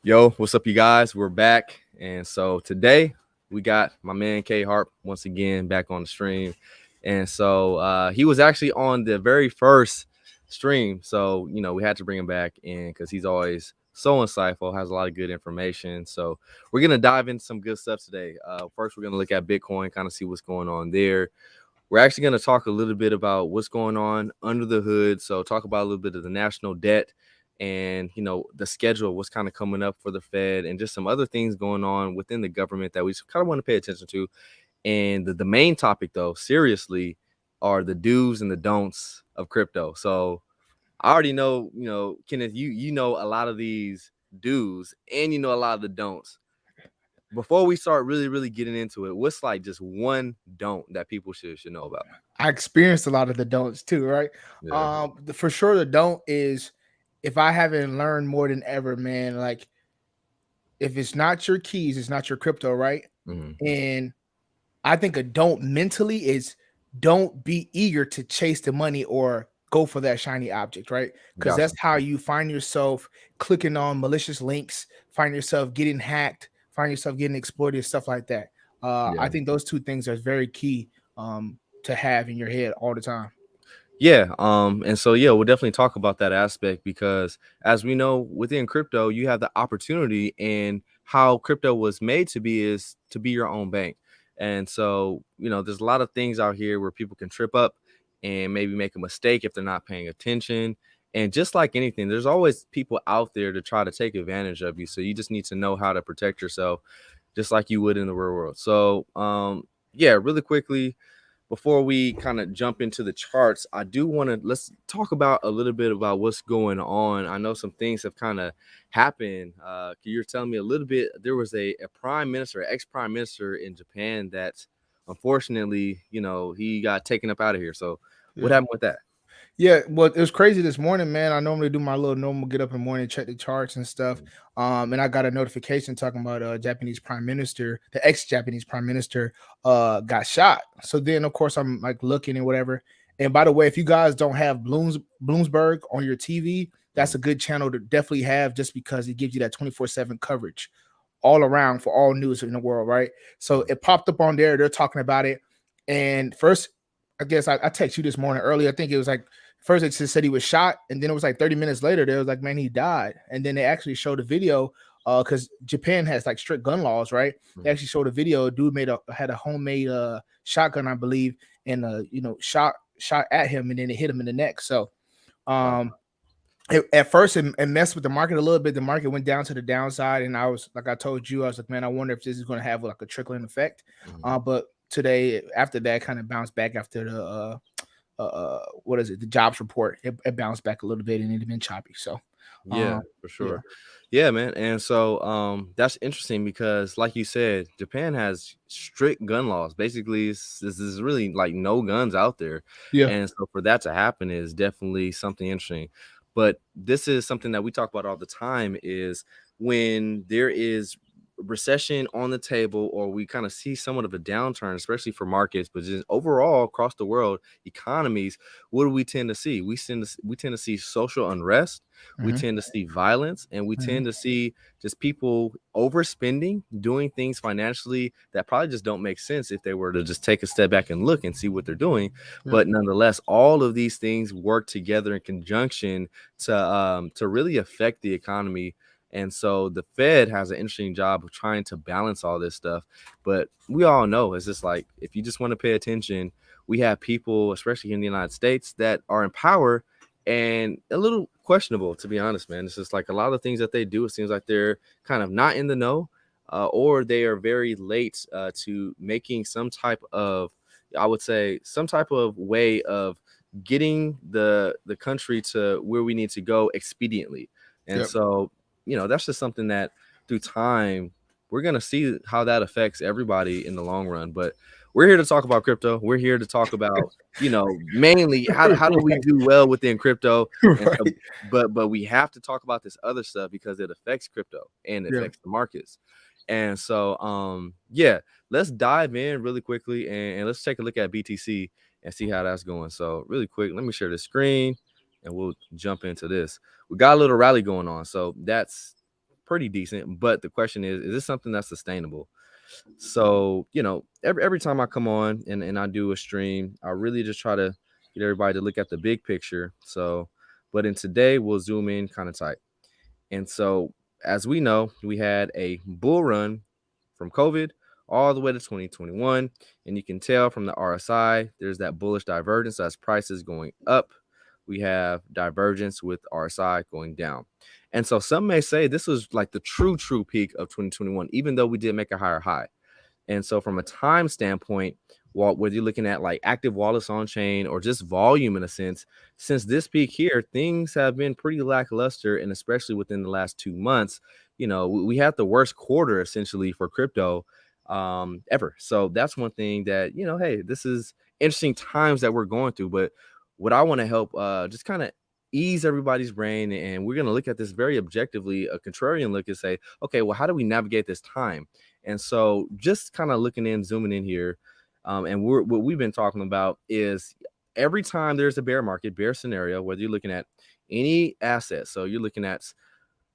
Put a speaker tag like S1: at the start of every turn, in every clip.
S1: Yo, what's up, you guys? We're back. And so today we got my man K Harp once again back on the stream. And so he was actually on the very first stream. So, we had to bring him back in because he's always so insightful, has a lot of good information. So we're going to dive into some good stuff today. First, we're going to look at Bitcoin, kind of see what's going on there. We're actually going to talk a little bit about what's going on under the hood. So talk about a little bit of the national debt and, the schedule, what's kind of coming up for the Fed and just some other things going on within the government that we kind of want to pay attention to. And the main topic, though, seriously, are the do's and the don'ts of crypto. So I already know, Kenneth, you know a lot of these do's and you know a lot of the don'ts. Before we start really getting into it, what's like just one don't that people should know about?
S2: I experienced a lot of the don'ts too, right?
S1: Yeah.
S2: For sure, the don't is if I haven't learned more than ever, man. Like, if it's not your keys, it's not your crypto, right?
S1: Mm-hmm.
S2: And I think a don't mentally is don't be eager to chase the money or go for that shiny object, right? Because
S1: Gotcha.
S2: that's how you find yourself clicking on malicious links, find yourself getting hacked, find yourself getting exploited, stuff like that.
S1: Yeah.
S2: I think those two things are very key to have in your head all the time.
S1: Yeah. And so we'll definitely talk about that aspect because as we know, within crypto, you have the opportunity and how crypto was made to be is to be your own bank. And so, there's a lot of things out here where people can trip up and maybe make a mistake if they're not paying attention. And just like anything, there's always people out there to try to take advantage of you. So you just need to know how to protect yourself just like you would in the real world. So, really quickly, before we kind of jump into the charts, I do want to let's talk about a little bit about what's going on. I know some things have kind of happened. You're telling me a little bit. There was a prime minister, ex-prime minister in Japan that unfortunately, he got taken up out of here. So what
S2: Yeah.
S1: happened with that?
S2: Yeah, well, it was crazy this morning, man. I normally do my little normal get up in the morning, check the charts and stuff. And I got a notification talking about Japanese prime minister, the ex-Japanese prime minister, got shot. So then, of course, I'm like looking and whatever. And by the way, if you guys don't have Bloomsburg on your TV, that's a good channel to definitely have just because it gives you that 24/7 coverage all around for all news in the world, right? So it popped up on there. They're talking about it. And first, I guess I texted you this morning early. I think it was like first it just said he was shot, and then it was like 30 minutes later, they was like, man, he died. And then they actually showed a video because Japan has like strict gun laws, right? They actually showed a video. A dude had a homemade shotgun, I believe, and shot at him, and then it hit him in the neck. So um at first it messed with the market a little bit. The market went down to the downside, and I was like, I told you, I was like, man, I wonder if this is going to have like a trickling effect. But today, after that, kind of bounced back after the what is it? The jobs report. It bounced back a little bit, and it had been choppy. So,
S1: Yeah, for
S2: yeah,
S1: sure. Yeah, man. And so that's interesting because like you said, Japan has strict gun laws. Basically, this is really like no guns out there.
S2: yeah,
S1: And so for that to happen is definitely something interesting. But this is something that we talk about all the time is when there is recession on the table or we kind of see somewhat of a downturn, especially for markets, but just overall across the world, economies, what do we tend to see? We tend to see social unrest, we
S2: hmm
S1: tend to see violence, and we
S2: hmm
S1: tend to see just people overspending, doing things financially that probably just don't make sense if they were to just take a step back and look and see what they're doing.
S2: yeah,
S1: But nonetheless, all of these things work together in conjunction to really affect the economy. And so the Fed has an interesting job of trying to balance all this stuff. But we all know it's just like if you just want to pay attention, we have people, especially in the United States, that are in power and a little questionable, to be honest, man. It's just like a lot of things that they do, it seems like they're kind of not in the know, or they are very late to making some type of, I would say, some type of way of getting the country to where we need to go expediently. And
S2: yep.
S1: so, that's just something that through time we're gonna see how that affects everybody in the long run. But we're here to talk about crypto. We're here to talk about, mainly how do we
S2: Right,
S1: do well within crypto. And so,
S2: right,
S1: but we have to talk about this other stuff because it affects crypto and it
S2: yeah.
S1: affects the markets. And so let's dive in really quickly and let's take a look at BTC and see how that's going. So really quick, let me share the screen and we'll jump into this. We got a little rally going on, so that's pretty decent. But the question is this something that's sustainable? So, every time I come on and I do a stream, I really just try to get everybody to look at the big picture. So, but in today, we'll zoom in kind of tight. And so, as we know, we had a bull run from COVID all the way to 2021. And you can tell from the RSI, there's that bullish divergence as prices going up. We have divergence with RSI going down. And so some may say this was like the true peak of 2021, even though we did make a higher high. And so from a time standpoint, whether you're looking at like active wallets on chain or just volume in a sense, since this peak here, things have been pretty lackluster. And especially within the last 2 months, we had the worst quarter essentially for crypto ever. So that's one thing that, hey, this is interesting times that we're going through. But what I want to help just kind of ease everybody's brain, and we're going to look at this very objectively, a contrarian look, and say, okay, well, how do we navigate this time? And so just kind of looking in, zooming in here, and what we've been talking about is every time there's a bear scenario, whether you're looking at any asset, so you're looking at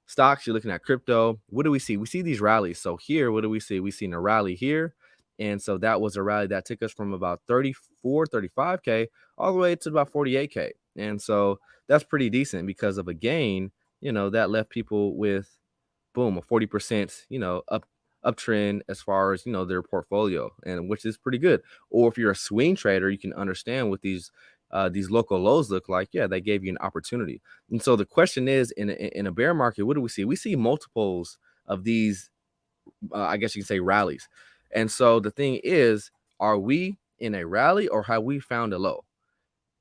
S1: stocks, you're looking at crypto, what do we see? We see these rallies. So here, what do we see? We seen a rally here. And so that was a rally that took us from about 34, 35K all the way to about 48K. And so that's pretty decent because of a gain, that left people with boom, a 40%, uptrend as far as, their portfolio, and which is pretty good. Or if you're a swing trader, you can understand what these local lows look like. Yeah, they gave you an opportunity. And so the question is, in a bear market, what do we see? We see multiples of these, I guess you can say, rallies. And so the thing is, are we in a rally or have we found a low?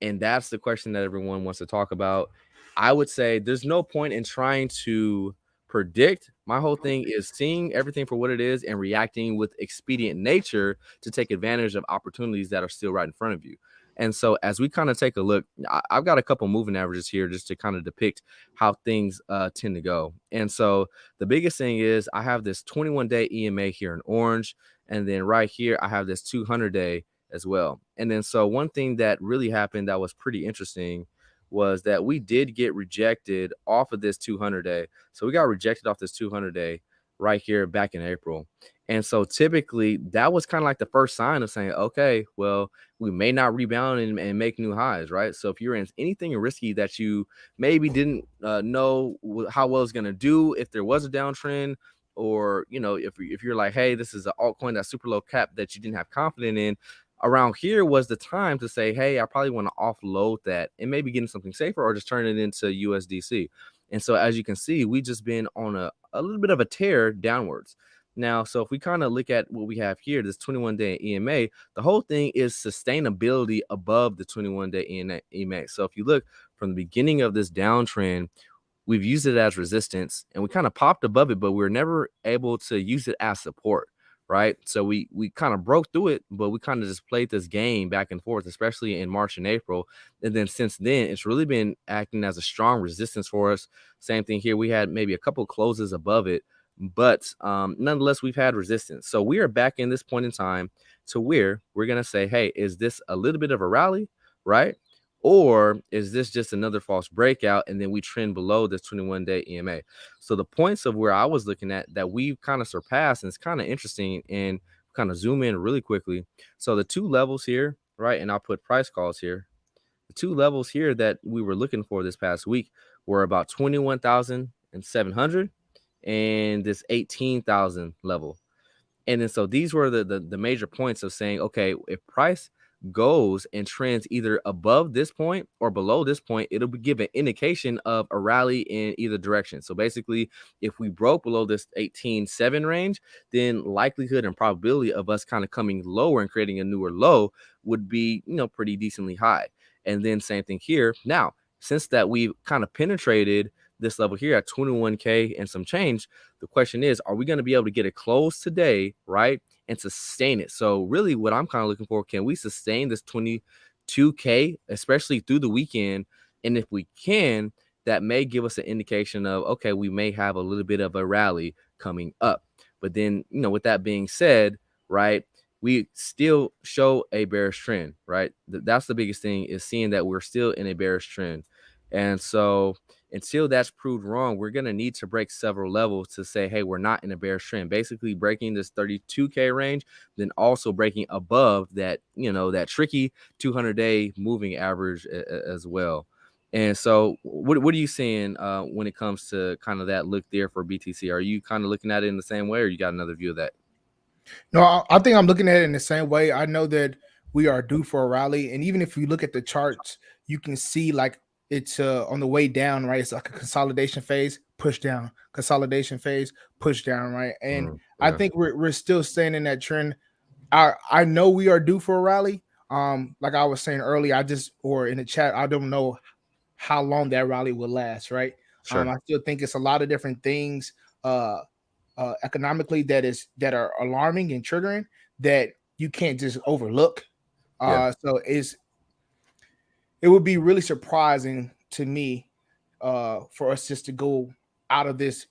S1: And that's the question that everyone wants to talk about. I would say there's no point in trying to predict. My whole thing is seeing everything for what it is and reacting with expedient nature to take advantage of opportunities that are still right in front of you. And so as we kind of take a look, I've got a couple moving averages here just to kind of depict how things tend to go. And so the biggest thing is I have this 21-day EMA here in orange. And then right here, I have this 200-day as well. And then so one thing that really happened that was pretty interesting was that we did get rejected off of this 200-day. So we got rejected off this 200-day right here back in April. And so typically that was kind of like the first sign of saying, okay, well, we may not rebound and make new highs, right? So if you're in anything risky that you maybe didn't know how well it's going to do, if there was a downtrend, or, if you're like, hey, this is an altcoin that's super low cap that you didn't have confidence in, around here was the time to say, hey, I probably want to offload that and maybe get something safer or just turn it into USDC. And so as you can see, we just been on a little bit of a tear downwards. Now, so if we kind of look at what we have here, this 21-day EMA, the whole thing is sustainability above the 21-day EMA. So if you look from the beginning of this downtrend, we've used it as resistance and we kind of popped above it, but we were never able to use it as support. Right. So we kind of broke through it, but we kind of just played this game back and forth, especially in March and April. And then since then, it's really been acting as a strong resistance for us. Same thing here. We had maybe a couple closes above it, but nonetheless, we've had resistance. So we are back in this point in time to where we're going to say, hey, is this a little bit of a rally? Right. Or is this just another false breakout and then we trend below this 21-day EMA? So the points of where I was looking at that we've kind of surpassed, and it's kind of interesting, and kind of zoom in really quickly. So the two levels here, right, and I'll put price calls here. The two levels here that we were looking for this past week were about 21,700 and this 18,000 level. And then so these were the major points of saying, okay, if price goes and trends either above this point or below this point, it'll give an indication of a rally in either direction. So basically, if we broke below this 18.7 range, then likelihood and probability of us kind of coming lower and creating a newer low would be, pretty decently high. And then same thing here. Now, since that we've kind of penetrated this level here at 21K and some change, the question is, are we going to be able to get it closed today, right, and sustain it? So really what I'm kind of looking for, can we sustain this 22K, especially through the weekend? And if we can, that may give us an indication of, okay, we may have a little bit of a rally coming up. But then, with that being said, right, we still show a bearish trend, right? That's the biggest thing, is seeing that we're still in a bearish trend. And so until that's proved wrong, we're going to need to break several levels to say, hey, we're not in a bear trend. Basically breaking this 32K range, then also breaking above that, that tricky 200-day moving average as well. And so what are you seeing when it comes to kind of that look there for BTC? Are you kind of looking at it in the same way, or you got another view of that?
S2: No, I think I'm looking at it in the same way. I know that we are due for a rally, and even if you look at the charts, you can see like it's on the way down, right? It's like a consolidation phase, push down, consolidation phase, push down, right? And I
S1: Yeah.
S2: think we're still staying in that trend. I know we are due for a rally. Like I was saying earlier, or in the chat, I don't know how long that rally will last, right?
S1: Sure.
S2: I still think it's a lot of different things uh economically that are alarming and triggering that you can't just overlook.
S1: Yeah.
S2: So it would be really surprising to me for us just to go out of this,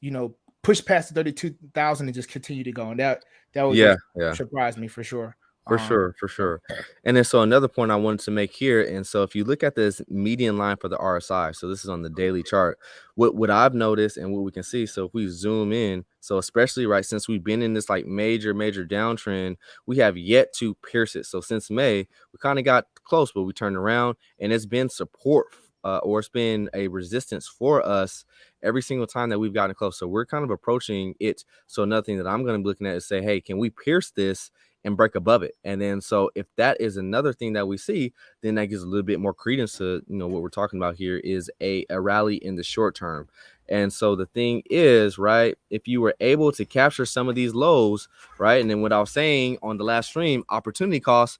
S2: push past the 32,000 and just continue to go. And that would
S1: Yeah.
S2: just
S1: Yeah.
S2: surprise me for sure.
S1: For sure, for sure. And then so another point I wanted to make here, and so if you look at this median line for the RSI, so this is on the daily chart, what I've noticed and what we can see, so if we zoom in, so especially right since we've been in this like major downtrend, we have yet to pierce it. So since May, we kind of got close, but we turned around and it's been support or it's been a resistance for us every single time that we've gotten close. So we're kind of approaching it. So another thing that I'm going to be looking at is say, hey, can we pierce this and break above it? And then so if that is another thing that we see, then that gives a little bit more credence to what we're talking about here is a rally in the short term. And so the thing is, right, if you were able to capture some of these lows, right, and then what I was saying on the last stream, opportunity cost,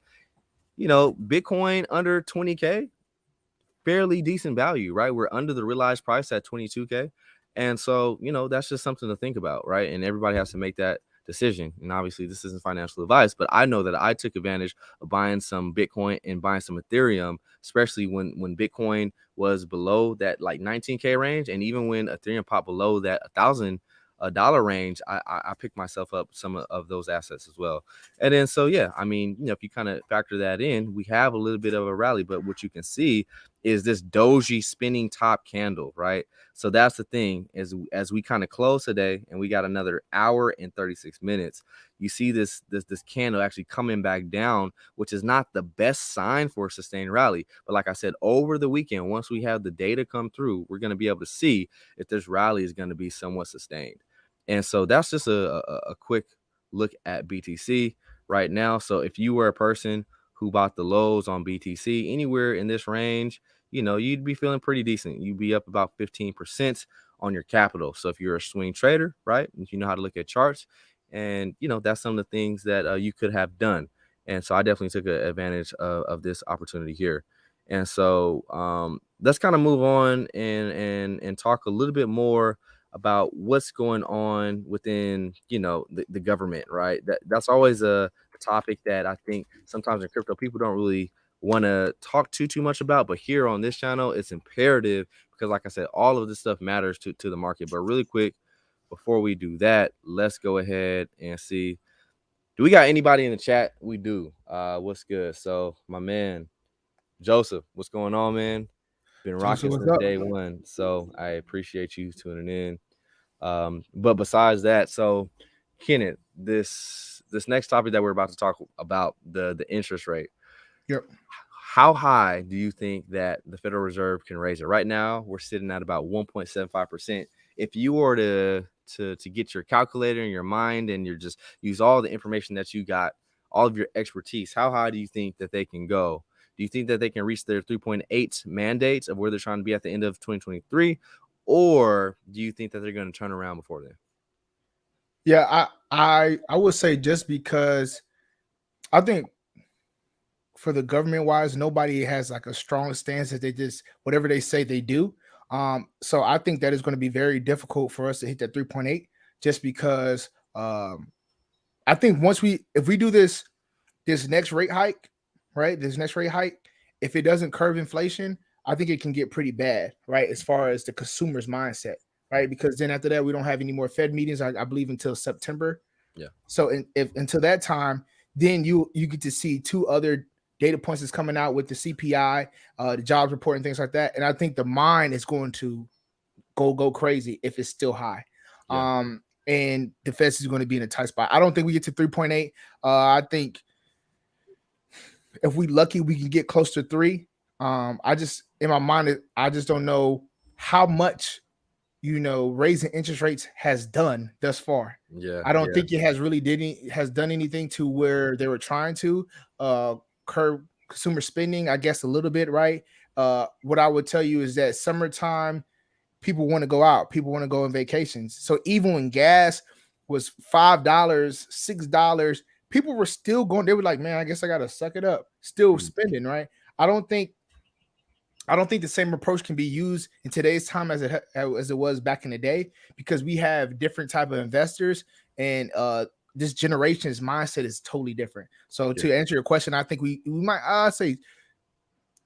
S1: Bitcoin under 20K, fairly decent value, right? We're under the realized price at 22K. And so, that's just something to think about, right? And everybody has to make that decision. And obviously, this isn't financial advice, but I know that I took advantage of buying some Bitcoin and buying some Ethereum, especially when Bitcoin was below that like 19K range. And even when Ethereum popped below that $1,000 range, I picked myself up some of those assets as well. And then, so yeah, I mean, if you kind of factor that in, we have a little bit of a rally, but what you can see is this doji spinning top candle, right? So that's the thing, is as we kind of close today and we got another hour and 36 minutes, you see this candle actually coming back down, which is not the best sign for a sustained rally. But like I said, over the weekend, once we have the data come through, we're going to be able to see if this rally is going to be somewhat sustained. And so that's just a quick look at BTC right now. So if you were a person who bought the lows on BTC anywhere in this range, you'd be feeling pretty decent. You'd be up about 15% on your capital. So if you're a swing trader, right, if you know how to look at charts, and that's some of the things that you could have done. And so I definitely took advantage of this opportunity here. And so let's kind of move on and talk a little bit more about what's going on within the government, right? That's always a topic that I think sometimes in crypto people don't really want to talk too much about, but here on this channel it's imperative because, like I said, all of this stuff matters to the market. But really quick, before we do that, let's go ahead and see, do we got anybody in the chat? We do. What's good? So my man Joseph, what's going on, man? Been
S2: So
S1: rocking
S2: what's
S1: since
S2: up?
S1: day one, so I appreciate you tuning in. But besides that, so Kenneth, this next topic that we're about to talk about, the interest rate.
S2: Yep.
S1: How high do you think that the Federal Reserve can raise it? Right now, we're sitting at about 1.75%. If you were to get your calculator in your mind and you're just use all the information that you got, all of your expertise, how high do you think that they can go? Do you think that they can reach their 3.8 mandates of where they're trying to be at the end of 2023? Or do you think that they're going to turn around before then?
S2: Yeah, I would say just because I think for the government wise, nobody has like a strong stance that they just whatever they say they do. So I think that is going to be very difficult for us to hit that 3.8 just because I think if we do this next rate hike, right? This next rate hike, if it doesn't curb inflation, I think it can get pretty bad, right? As far as the consumer's mindset, right? Because then after that, we don't have any more Fed meetings, I believe, until September.
S1: Yeah.
S2: So if until that time, then you get to see two other data points that's coming out with the CPI, the jobs report, and things like that. And I think the mind is going to go crazy if it's still high.
S1: Yeah.
S2: And the Fed is going to be in a tight spot. I don't think we get to 3.8. I think if we lucky, we can get close to 3. I just in my mind, I just don't know how much raising interest rates has done thus far.
S1: Yeah.
S2: I don't
S1: Yeah.
S2: think it has really has done anything to where they were trying to curb consumer spending, I guess a little bit, right? What I would tell you is that summertime, people want to go out, people want to go on vacations. So even when gas was $5, $6, people were still going. They were like, man, I guess I gotta suck it up, still spending, right? I don't think the same approach can be used in today's time as it was back in the day, because we have different type of investors, and this generation's mindset is totally different. So
S1: Yeah.
S2: to answer your question, I think we might say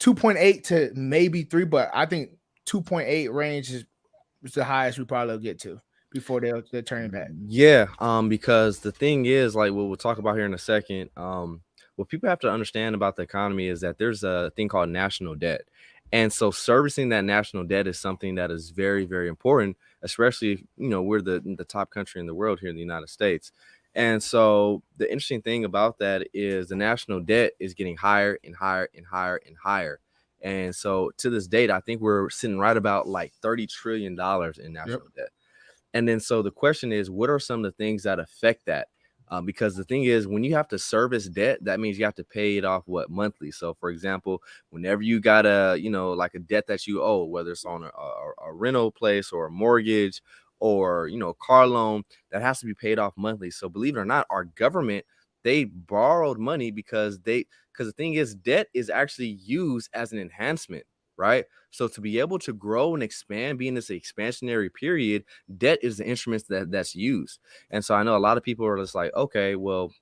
S2: 2.8 to maybe 3, but I think 2.8 range is the highest we probably will get to before they're turning back.
S1: Yeah, because the thing is, like what we'll talk about here in a second, what people have to understand about the economy is that there's a thing called national debt. And so servicing that national debt is something that is very, very important, especially if, we're the top country in the world here in the United States. And so the interesting thing about that is the national debt is getting higher and higher and higher and higher. And so to this date, I think we're sitting right about like $30 trillion in national debt. And then so the question is, what are some of the things that affect that? Because the thing is, when you have to service debt, that means you have to pay it off monthly. So, for example, whenever you got like a debt that you owe, whether it's on a rental place or a mortgage or a car loan, that has to be paid off monthly. So, believe it or not, our government, they borrowed money because the thing is, debt is actually used as an enhancement, right? So to be able to grow and expand, being this expansionary period, debt is the instruments that's used. And so I know a lot of people are just like, okay, well,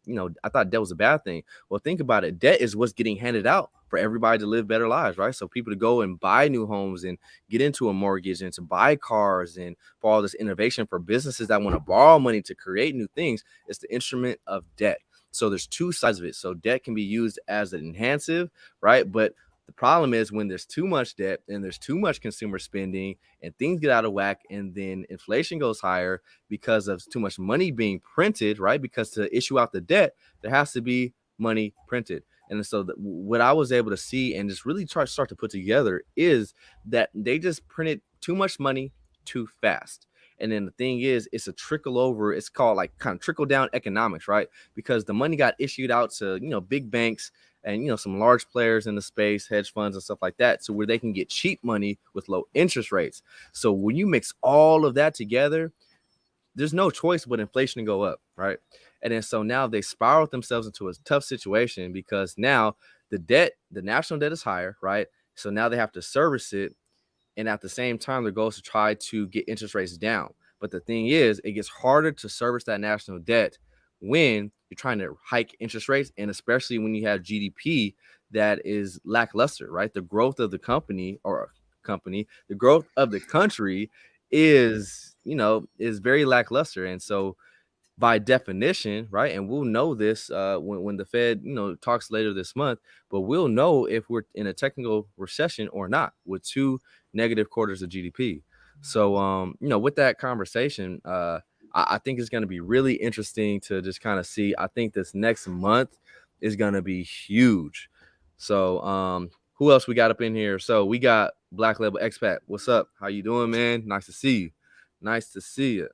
S1: I thought debt was a bad thing. Well, think about it. Debt is what's getting handed out for everybody to live better lives, right? So people to go and buy new homes and get into a mortgage and to buy cars and for all this innovation for businesses that want to borrow money to create new things. It's the instrument of debt. So there's two sides of it. So debt can be used as an enhancer, right? But the problem is when there's too much debt and there's too much consumer spending and things get out of whack, and then inflation goes higher because of too much money being printed, right? Because to issue out the debt, there has to be money printed. And so what I was able to see and just really start to put together is that they just printed too much money too fast. And then the thing is, it's a trickle over. It's called like kind of trickle down economics, right? Because the money got issued out to, big banks and, some large players in the space, hedge funds and stuff like that. So where they can get cheap money with low interest rates. So when you mix all of that together, there's no choice but inflation to go up, right? And then so now they spiraled themselves into a tough situation because now the national debt is higher, right? So now they have to service it. And at the same time, their goal is to try to get interest rates down. But the thing is, it gets harder to service that national debt when you're trying to hike interest rates, and especially when you have GDP that is lackluster, right? The growth of the the growth of the country is very lackluster. And so by definition, right? And we'll know this when the Fed, talks later this month, but we'll know if we're in a technical recession or not with 2 negative quarters of GDP. So, with that conversation, I think it's going to be really interesting to just kind of see. I think this next month is going to be huge. So, who else we got up in here? So we got Black Label Expat. What's up? How you doing, man? Nice to see you. Nice to see you.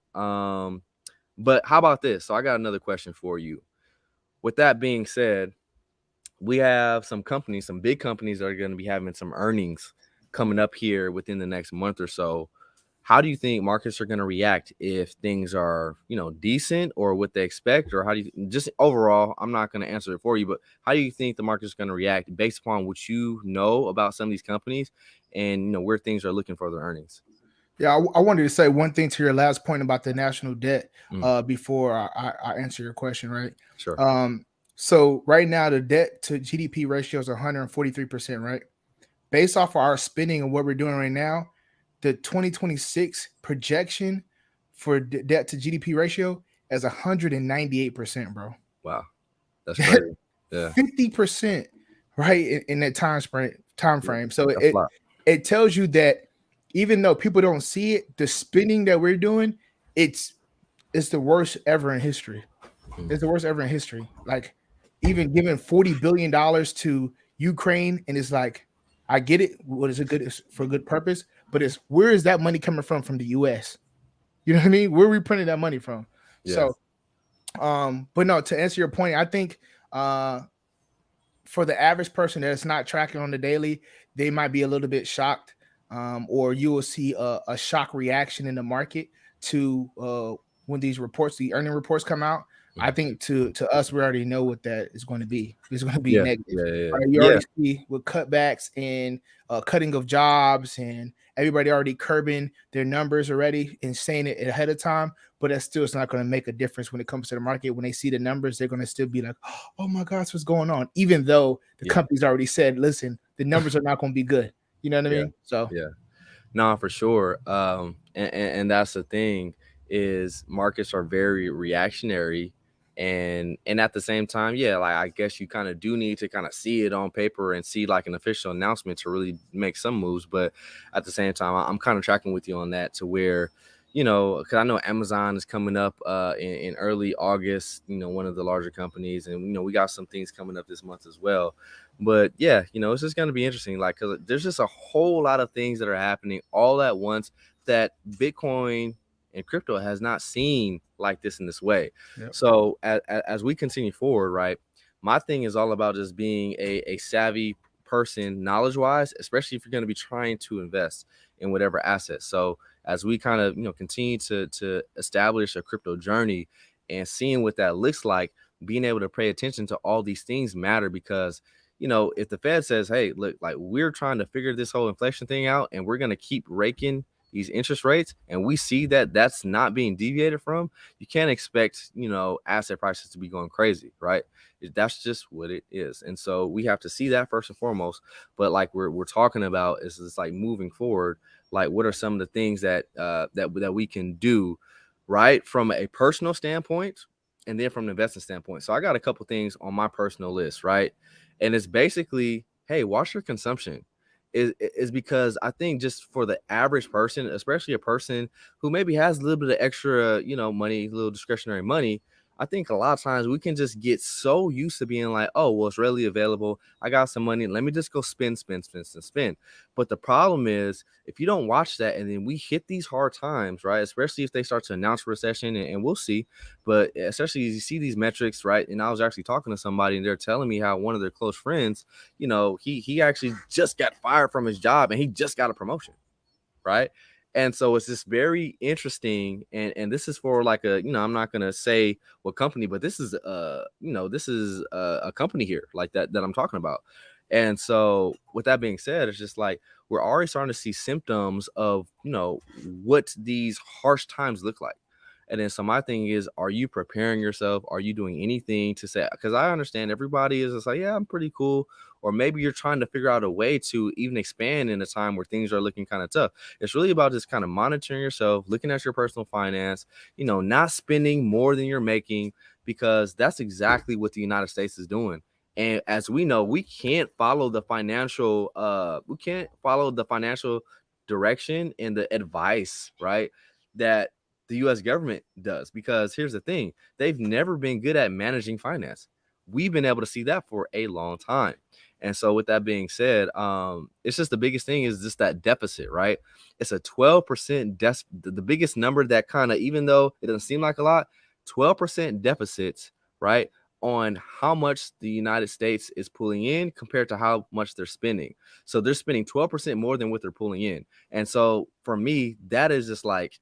S1: But how about this? So I got another question for you. With that being said, we have some big companies that are going to be having some earnings coming up here within the next month or so. How do you think markets are going to react if things are, decent or what they expect? Or how do you just overall, I'm not going to answer it for you, but how do you think the market's going to react based upon what you know about some of these companies and, where things are looking for their earnings?
S2: Yeah, I wanted to say one thing to your last point about the national debt before I answer your question, right?
S1: Sure.
S2: So right now the debt to GDP ratio is 143%, right? Based off of our spending and what we're doing right now, the 2026 projection for debt to GDP ratio is 198%, bro.
S1: Wow. That's crazy. Yeah.
S2: 50%, right? In that time frame. So
S1: That's a lot.
S2: it tells you that even though people don't see it, the spending that we're doing, it's it's the worst ever in history.
S1: Mm.
S2: It's the worst ever in history. Like even giving $40 billion to Ukraine, and it's like, I get it. What is it good? It's for a good purpose, but it's where is that money coming from? From the U.S. You know what I mean? Where are we printing that money from?
S1: Yeah.
S2: So, but no. To answer your point, I think uh, for the average person that's not tracking on the daily, they might be a little bit shocked, or you will see a shock reaction in the market to when these reports, the earning reports come out. I
S1: Mhm.
S2: think to us, we already know what that is going to be. It's going to be
S1: Yeah.
S2: negative.
S1: Yeah. Yeah.
S2: Right? You
S1: Yeah.
S2: already see with cutbacks and cutting of jobs, and everybody already curbing their numbers already and saying it ahead of time. But that still is not going to make a difference when it comes to the market. When they see the numbers, they're going to still be like, oh my gosh, what's going on? Even though the
S1: Yeah.
S2: company's already said, listen, the numbers are not going to be good. You know what I
S1: Yeah.
S2: mean? So
S1: Yeah. No, for sure. And that's the thing is markets are very reactionary, and at the same time, yeah, like I guess you kind of do need to kind of see it on paper and see like an official announcement to really make some moves. But at the same time, I'm kind of tracking with you on that to where, because I know Amazon is coming up in early August. One of the larger companies, and we got some things coming up this month as well. But yeah, it's just gonna be interesting. Like, cause there's just a whole lot of things that are happening all at once that Bitcoin and crypto has not seen like this in this way.
S2: yep.
S1: So as we continue forward, right, my thing is all about just being a savvy person, knowledge wise, especially if you're going to be trying to invest in whatever asset. So as we kind of continue to establish a crypto journey and seeing what that looks like, being able to pay attention to all these things matter because if the Fed says, hey, look, like we're trying to figure this whole inflation thing out and we're going to keep raking these interest rates and we see that that's not being deviated from, you can't expect, asset prices to be going crazy, right? That's just what it is. And so we have to see that first and foremost. But like we're talking about is it's like moving forward, like what are some of the things that we can do, right? From a personal standpoint and then from an investment standpoint. So I got a couple things on my personal list, right? And it's basically, hey, watch your consumption. Is because I think just for the average person, especially a person who maybe has a little bit of extra, money, a little discretionary money, I think a lot of times we can just get so used to being like, oh, well, it's readily available. I got some money. Let me just go spend, spend, spend, spend, spend. But the problem is if you don't watch that and then we hit these hard times, right? Especially if they start to announce a recession, and we'll see. But especially as you see these metrics, right? And I was actually talking to somebody and they're telling me how one of their close friends, he actually just got fired from his job and he just got a promotion, right? And so it's just very interesting, and this is for like a, I'm not gonna say what company, but this is a company here like that I'm talking about. And so with that being said, it's just like we're already starting to see symptoms of what these harsh times look like. And then so my thing is, are you preparing yourself? Are you doing anything to say? Because I understand everybody is just like, yeah, I'm pretty cool. Or maybe you're trying to figure out a way to even expand in a time where things are looking kind of tough. It's really about just kind of monitoring yourself, looking at your personal finance, not spending more than you're making, because that's exactly what the United States is doing. And as we know, we can't follow the financial direction and the advice, right? That the US government does, because here's the thing, they've never been good at managing finance. We've been able to see that for a long time. And so with that being said, it's just the biggest thing is just that deficit, right? It's a 12% the biggest number that kind of, even though it doesn't seem like a lot, 12% deficits, right? On how much the United States is pulling in compared to how much they're spending. So they're spending 12% more than what they're pulling in. And so for me, that is just like,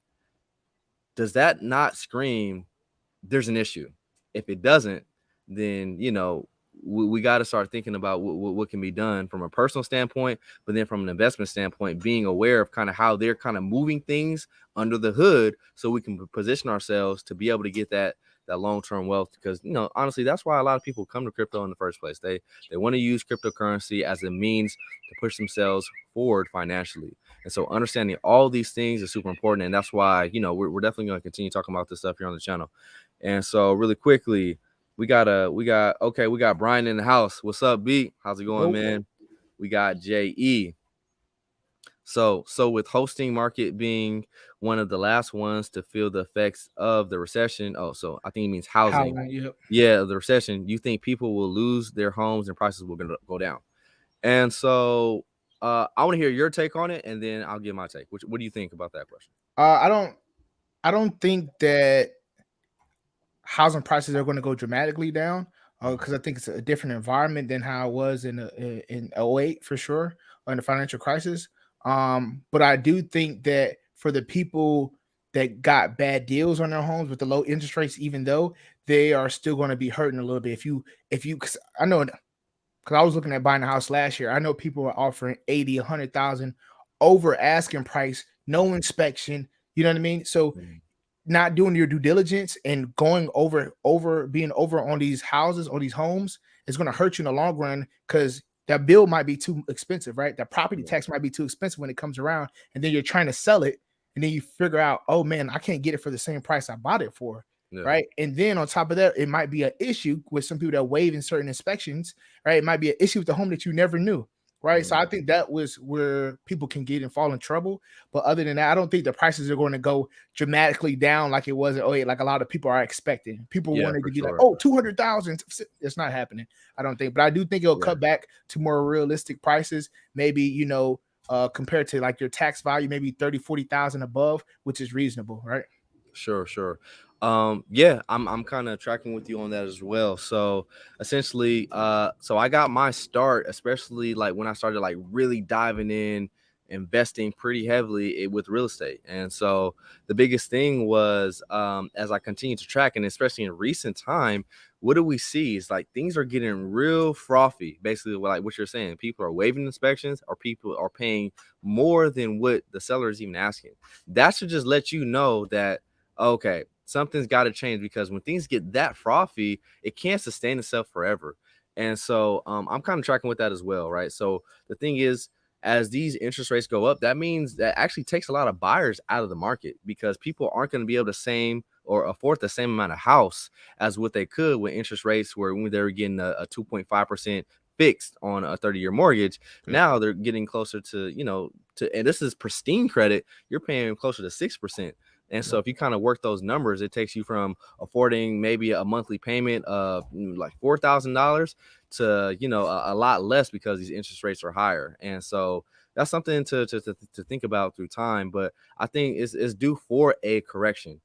S1: does that not scream there's an issue? If it doesn't, then we got to start thinking about what can be done from a personal standpoint, but then from an investment standpoint, being aware of kind of how they're kind of moving things under the hood, so we can position ourselves to be able to get that long-term wealth. Because honestly, that's why a lot of people come to crypto in the first place. They want to use cryptocurrency as a means to push themselves forward financially. And so understanding all these things is super important. And that's why, we're definitely going to continue talking about this stuff here on the channel. And so really quickly, we got Brian in the house. What's up, B? How's it going,
S2: Yo,
S1: man? We got JE. So with hosting market being one of the last ones to feel the effects of the recession. Oh, so I think it means housing.
S2: Housing, yep.
S1: Yeah, the recession. You think people will lose their homes and prices will go down? And so I want to hear your take on it, and then I'll give my take. What do you think about that question?
S2: I don't. I don't think that housing prices are going to go dramatically down because I think it's a different environment than how it was in '08 for sure, or in the financial crisis. But I do think that for the people that got bad deals on their homes with the low interest rates, even though they are still going to be hurting a little bit. Cause I know, because I was looking at buying a house last year, I know people are offering 80, 100,000 over asking price, no inspection. You know what I mean? So
S1: Mhm.
S2: not doing your due diligence and going being over on these houses or these homes is going to hurt you in the long run because that bill might be too expensive, right? That property
S1: Yeah,
S2: tax might be too expensive when it comes around, and then you're trying to sell it, and then you figure out, oh man, I can't get it for the same price I bought it for,
S1: yeah,
S2: right? And then on top of that, it might be an issue with some people that waive in certain inspections, right? It might be an issue with the home that you never knew, right? So
S1: mhm.
S2: I think that was where people can get and fall in trouble. But other than that, I don't think the prices are going to go dramatically down like it was in '08, like a lot of people are expecting. People
S1: Yeah,
S2: wanted
S1: for
S2: to be like,
S1: sure.
S2: oh, 200,000. It's not happening, I don't think. But I do think it'll
S1: Yeah.
S2: cut back to more realistic prices. Maybe, compared to like your tax value, maybe 30, 40,000 above, which is reasonable, right?
S1: Sure, sure. Yeah, I'm kind of tracking with you on that as well. So essentially, so I got my start, especially like when I started like really diving in, investing pretty heavily with real estate. And so the biggest thing was as I continue to track, and especially in recent time, what do we see is like things are getting real frothy. Basically, like what you're saying, people are waiving inspections, or people are paying more than what the seller is even asking. That should just let you know that okay, something's got to change, because when things get that frothy, it can't sustain itself forever. And so I'm kind of tracking with that as well, right? So the thing is, as these interest rates go up, that means that actually takes a lot of buyers out of the market, because people aren't going to be able to same or afford the same amount of house as what they could when interest rates were when they were getting a 2.5% fixed on a 30-year mortgage.
S2: Yep.
S1: Now they're getting closer to, and this is pristine credit, you're paying closer to 6%. And so
S2: Yep.
S1: if you kind of work those numbers, it takes you from affording maybe a monthly payment of like $4,000 to, a lot less, because these interest rates are higher. And so that's something to think about through time. But I think it's due for a correction,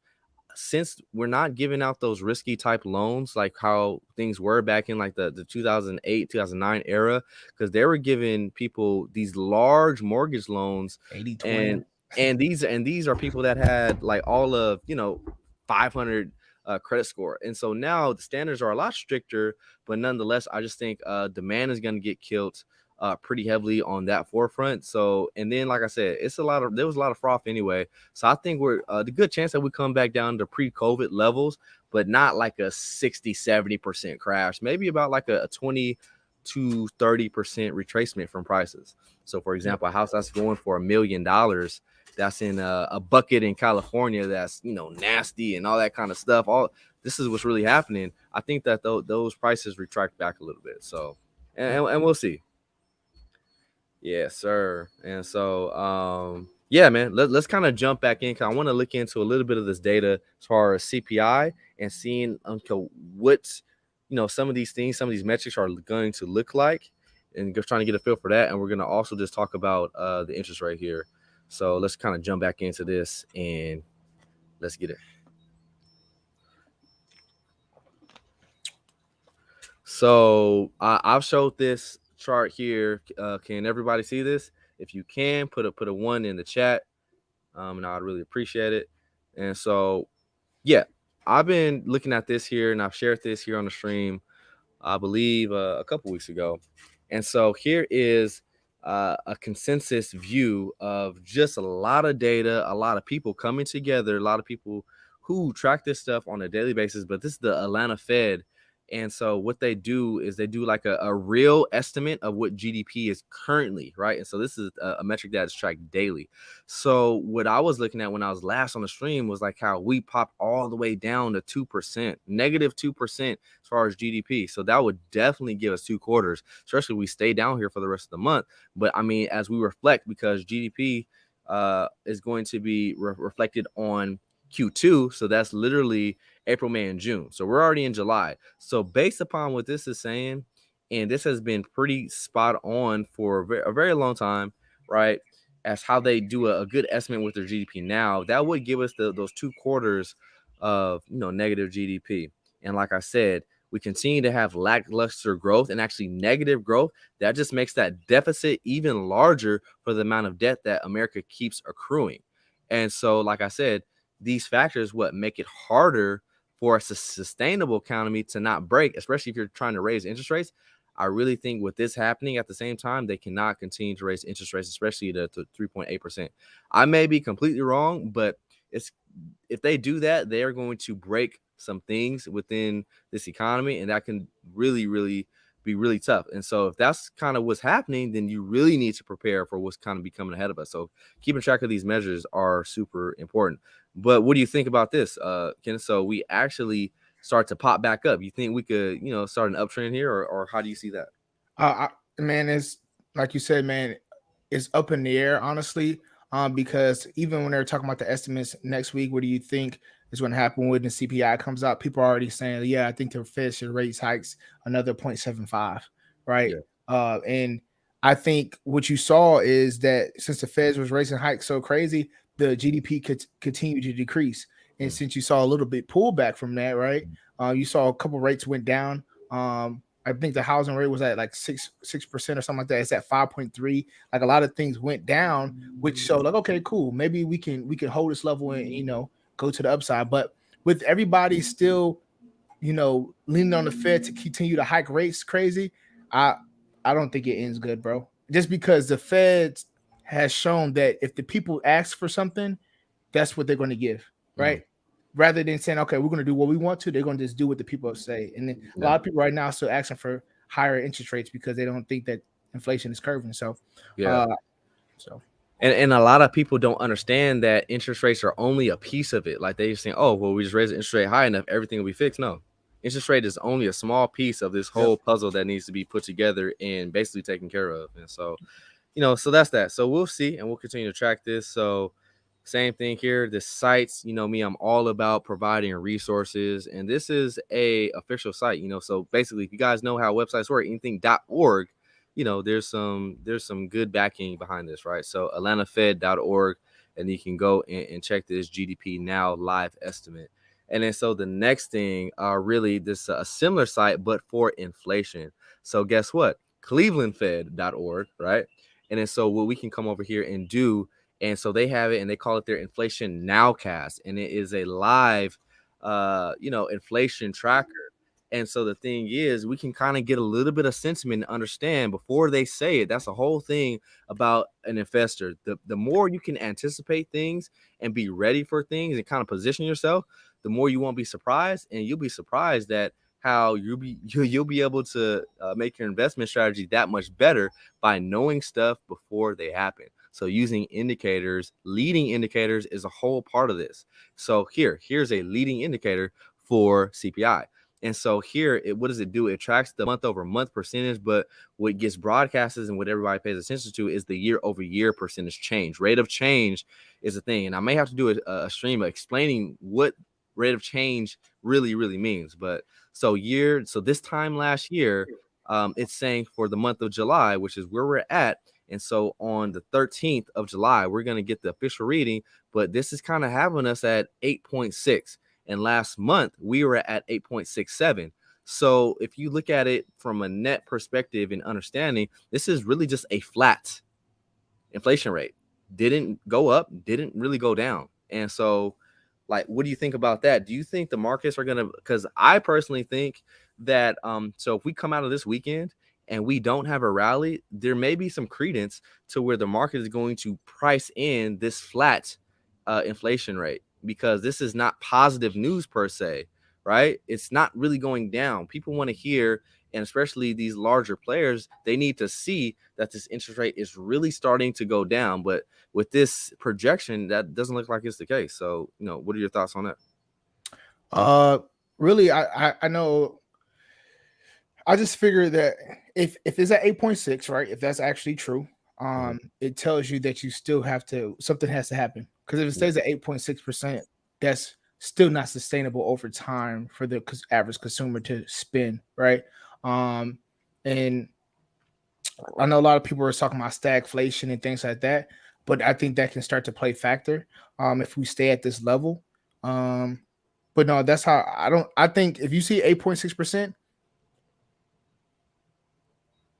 S1: since we're not giving out those risky type loans like how things were back in like the 2008 2009 era, because they were giving people these large mortgage loans.
S2: 80/20.
S1: And these are people that had like all of 500 credit score. And so now the standards are a lot stricter, but nonetheless I just think demand is going to get killed pretty heavily on that forefront. So, and then like I said, there was a lot of froth anyway. So I think we're the good chance that we come back down to pre-COVID levels, but not like a 60-70% crash, maybe about like a 20 to 30% retracement from prices. So for
S2: Yep.
S1: example, a house that's going for $1 million, that's in a bucket in California, that's nasty and all that kind of stuff. All this is what's really happening. I think that those prices retract back a little bit. So
S2: Yep.
S1: and we'll see. Yes, sir. And so, yeah, man, let's kind of jump back in, because I want to look into a little bit of this data as far as CPI, and seeing what some of these things, some of these metrics are going to look like, and just trying to get a feel for that. And we're gonna also just talk about the interest rate here. So let's kind of jump back into this and let's get it. So I've showed this chart here. Can everybody see this? If you can, put a one in the chat, and I'd really appreciate it. And so, yeah, I've been looking at this here, and I've shared this here on the stream, I believe, a couple weeks ago. And so here is a consensus view of just a lot of data, a lot of people coming together, a lot of people who track this stuff on a daily basis. But this is the Atlanta Fed, And so what they do is they do like a real estimate of what GDP is currently, right? And so this is a metric that is tracked daily. So what I was looking at when I was last on the stream was like how we popped all the way down to 2%, negative 2% as far as GDP. So that would definitely give us 2 quarters, especially if we stay down here for the rest of the month. But I mean, as we reflect, because GDP is going to be reflected on Q2. So that's literally April, May, and June. So we're already in July. So based upon what this is saying, and this has been pretty spot on for a very long time, right? As how they do a good estimate with their GDP now, that would give us those 2 quarters of negative GDP. And like I said, we continue to have lackluster growth and actually negative growth. That just makes that deficit even larger for the amount of debt that America keeps accruing. And so, like I said, these factors what make it harder for a sustainable economy to not break, especially if you're trying to raise interest rates. I really think with this happening at the same time, they cannot continue to raise interest rates, especially to 3.8%. I may be completely wrong, but it's if they do that, they are going to break some things within this economy, and that can really, really be really tough. And so if that's kind of what's happening, then you really need to prepare for what's kind of be coming ahead of us. So keeping track of these measures are super important. But what do you think about this, Ken? So we actually start to pop back up. You think we could, start an uptrend here, or how do you see that?
S2: Man, it's like you said, man, it's up in the air, honestly. Because even when they're talking about the estimates next week, what do you think is going to happen when the CPI comes out? People are already saying, yeah, I think the Fed should raise hikes another 0.75, right?
S1: Yeah.
S2: And I think what you saw is that since the Fed was raising hikes so crazy, the GDP could continue to decrease. And since you saw a little bit pullback from that, right? You saw a couple rates went down. I think the housing rate was at like 6% or something like that. It's at 5.3. Like a lot of things went down, which showed like, okay, cool. Maybe we can hold this level and go to the upside. But with everybody still, leaning on the Fed to continue to hike rates crazy, I I don't think it ends good, bro. Just because the Fed has shown that if the people ask for something, that's what they're going to give,
S1: Mhm.
S2: right? Rather than saying, okay, we're going to do what we want to, they're going to just do what the people say. And then a
S1: Yeah.
S2: lot of people right now are still asking for higher interest rates because they don't think that inflation is curving. So,
S1: Yeah.
S2: uh, so
S1: And a lot of people don't understand that interest rates are only a piece of it. Like they just think, oh, well, we just raise the interest rate high enough, everything will be fixed. No, interest rate is only a small piece of this
S2: yep.
S1: whole puzzle that needs to be put together and basically taken care of. And so, so that's that. So we'll see, and we'll continue to track this. So same thing here. The sites, me, I'm all about providing resources, and this is a official site. So basically, if you guys know how websites work, anything.org, there's some good backing behind this, right? So atlantafed.org, and you can go and check this GDP now live estimate. And then so the next thing are really this a similar site, but for inflation. So guess what? Clevelandfed.org, right? And then so what we can come over here and do, and so they have it and they call it their inflation nowcast, and it is a live inflation tracker. And so the thing is, we can kind of get a little bit of sentiment and understand before they say it. That's the whole thing about an investor. The more you can anticipate things and be ready for things and kind of position yourself, the more you won't be surprised, and you'll be surprised that how you'll be able to make your investment strategy that much better by knowing stuff before they happen. So using indicators, leading indicators is a whole part of this. So here's a leading indicator for CPI. And so here, what does it do? It tracks the month over month percentage, but what gets broadcasted and what everybody pays attention to is the year over year percentage change. Rate of change is a thing. And I may have to do a stream explaining what rate of change really, really means. But so this time last year, it's saying for the month of July, which is where we're at. And so on the 13th of July, we're going to get the official reading, but this is kind of having us at 8.6. And last month, we were at 8.67. So if you look at it from a net perspective and understanding, this is really just a flat inflation rate. Didn't go up, didn't really go down. And so, like, what do you think about that? Do you think the markets are gonna, because I personally think that so if we come out of this weekend and we don't have a rally, there may be some credence to where the market is going to price in this flat inflation rate, because this is not positive news per se, right? It's not really going down. People want to hear, and especially these larger players, they need to see that this interest rate is really starting to go down. But with this projection, that doesn't look like it's the case. So, what are your thoughts on that?
S2: Uh, really, I know. I just figured that if it's at 8.6, right? If that's actually true,
S1: Mhm.
S2: it tells you that you still have to something has to happen. Because if it
S1: Yeah,
S2: stays at 8.6%, that's still not sustainable over time for the average consumer to spend, right? Um, and I know a lot of people are talking about stagflation and things like that, but I think that can start to play factor if we stay at this level. Um, but no, that's how I don't. I think if you see 8.6%,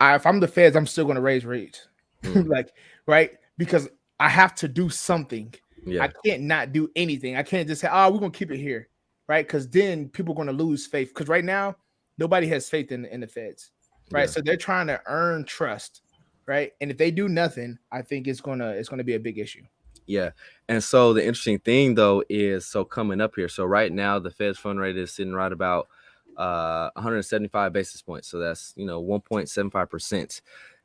S2: if I'm the Feds, I'm still going to raise rates,
S1: mm,
S2: like right because I have to do something. I
S1: yeah,
S2: can't not do anything. I can't just say, "Oh, we're going to keep it here," right? Because then people are going to lose faith. Because right now, nobody has faith in the Feds, right?
S1: yeah.
S2: So they're trying to earn trust, right? And if they do nothing, I think it's gonna be a big issue.
S1: Yeah. And so the interesting thing though is so coming up here. So right now the Fed's fund rate is sitting right about 175 basis points. So that's 1.75%.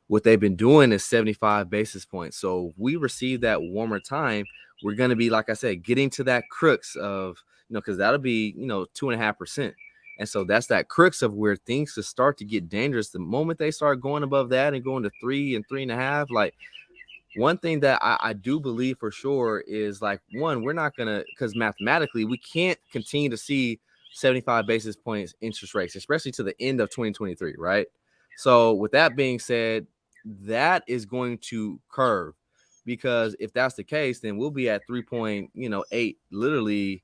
S1: What they've been doing is 75 basis points. So if we receive that warmer time, we're gonna be, like I said, getting to that crux of, because that'll be 2.5%. And so that's that crux of where things could start to get dangerous. The moment they start going above that and going to 3 and 3.5, like one thing that I do believe for sure is, like, one, we're not gonna, because mathematically we can't continue to see 75 basis points interest rates, especially to the end of 2023, right? So with that being said, that is going to curve, because if that's the case, then we'll be at 3.8 literally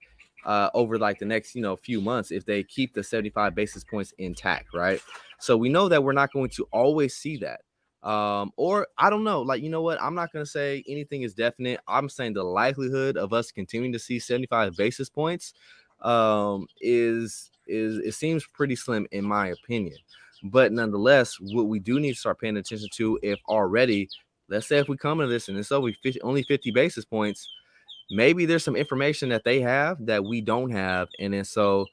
S1: over like the next few months if they keep the 75 basis points intact, right? So we know that we're not going to always see that. Or I don't know, like, what? I'm not gonna say anything is definite. I'm saying the likelihood of us continuing to see 75 basis points is it seems pretty slim in my opinion. But nonetheless, what we do need to start paying attention to, if already, let's say if we come into this and it's only 50 basis points, maybe there's some information that they have that we don't have. And then so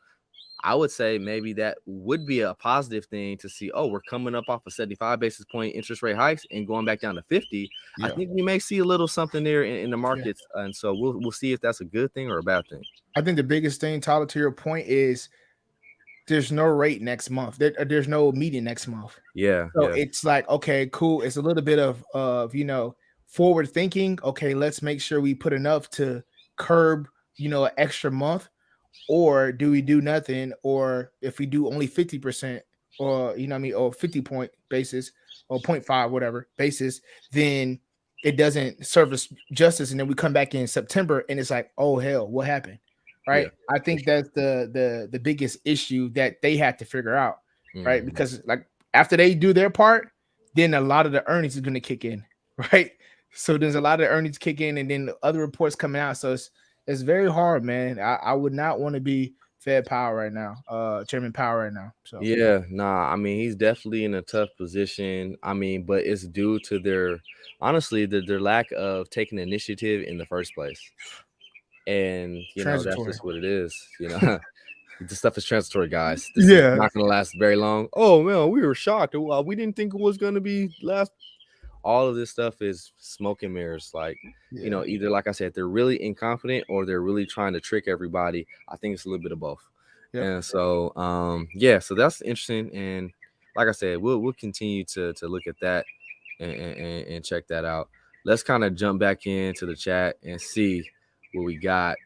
S1: I would say maybe that would be a positive thing to see. Oh, we're coming up off of 75 basis point interest rate hikes and going back down to 50. I
S2: Yeah,
S1: think we may see a little something there in the
S2: yeah.
S1: markets. And so we'll see if that's a good thing or a bad thing.
S2: I think the biggest thing, Tyler, to your point, is there's no rate next month. There's no meeting next month.
S1: Yeah,
S2: So
S1: yeah,
S2: it's like, okay, cool. It's a little bit of forward thinking. Okay, let's make sure we put enough to curb an extra month, or do we do nothing? Or if we do only 50%, or what I mean, or 50-point basis, or point 0.5, whatever basis, then it doesn't serve us justice. And then we come back in September and it's like, oh hell, what happened?
S1: yeah,
S2: Right. I
S1: for
S2: think
S1: sure.
S2: that's the biggest issue that they had to figure out. Right.
S1: Mhm.
S2: Because like after they do their part, then a lot of the earnings is going to kick in. Right. So there's a lot of earnings kick in, and then the other reports coming out. So it's very hard, man. I would not want to be Fed Power right now, Chairman Power right now. So
S1: Yeah, nah, I mean, he's definitely in a tough position. I mean, but it's due to honestly, their lack of taking initiative in the first place. And, that's
S2: transitory.
S1: just what it is, This stuff is transitory, guys. This is
S2: Yeah,
S1: not going to last very long. Oh man, we were shocked. We didn't think it was going to be last. All of this stuff is smoke and mirrors. Like,
S2: yeah,
S1: either, like I said, they're really incompetent or they're really trying to trick everybody. I think it's a little bit of both.
S2: yep.
S1: And so, yeah, so that's interesting. And like I said, we'll continue to look at that and check that out. Let's kind of jump back into the chat and see what we got,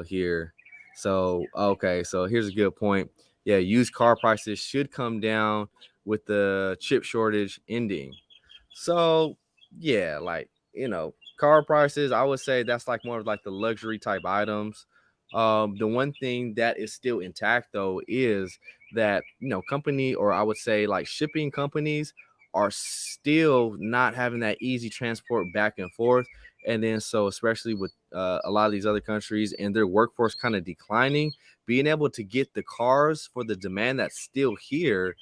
S1: here. So, okay, so here's a good point. Yeah, used car prices should come down with the chip shortage ending. So, yeah, like, car prices, I would say that's like more of like the luxury type items. The one thing that is still intact though is that, company, or I would say like shipping companies, are still not having that easy transport back and forth. And then so especially with a lot of these other countries and their workforce kind of declining, being able to get the cars for the demand that's still here,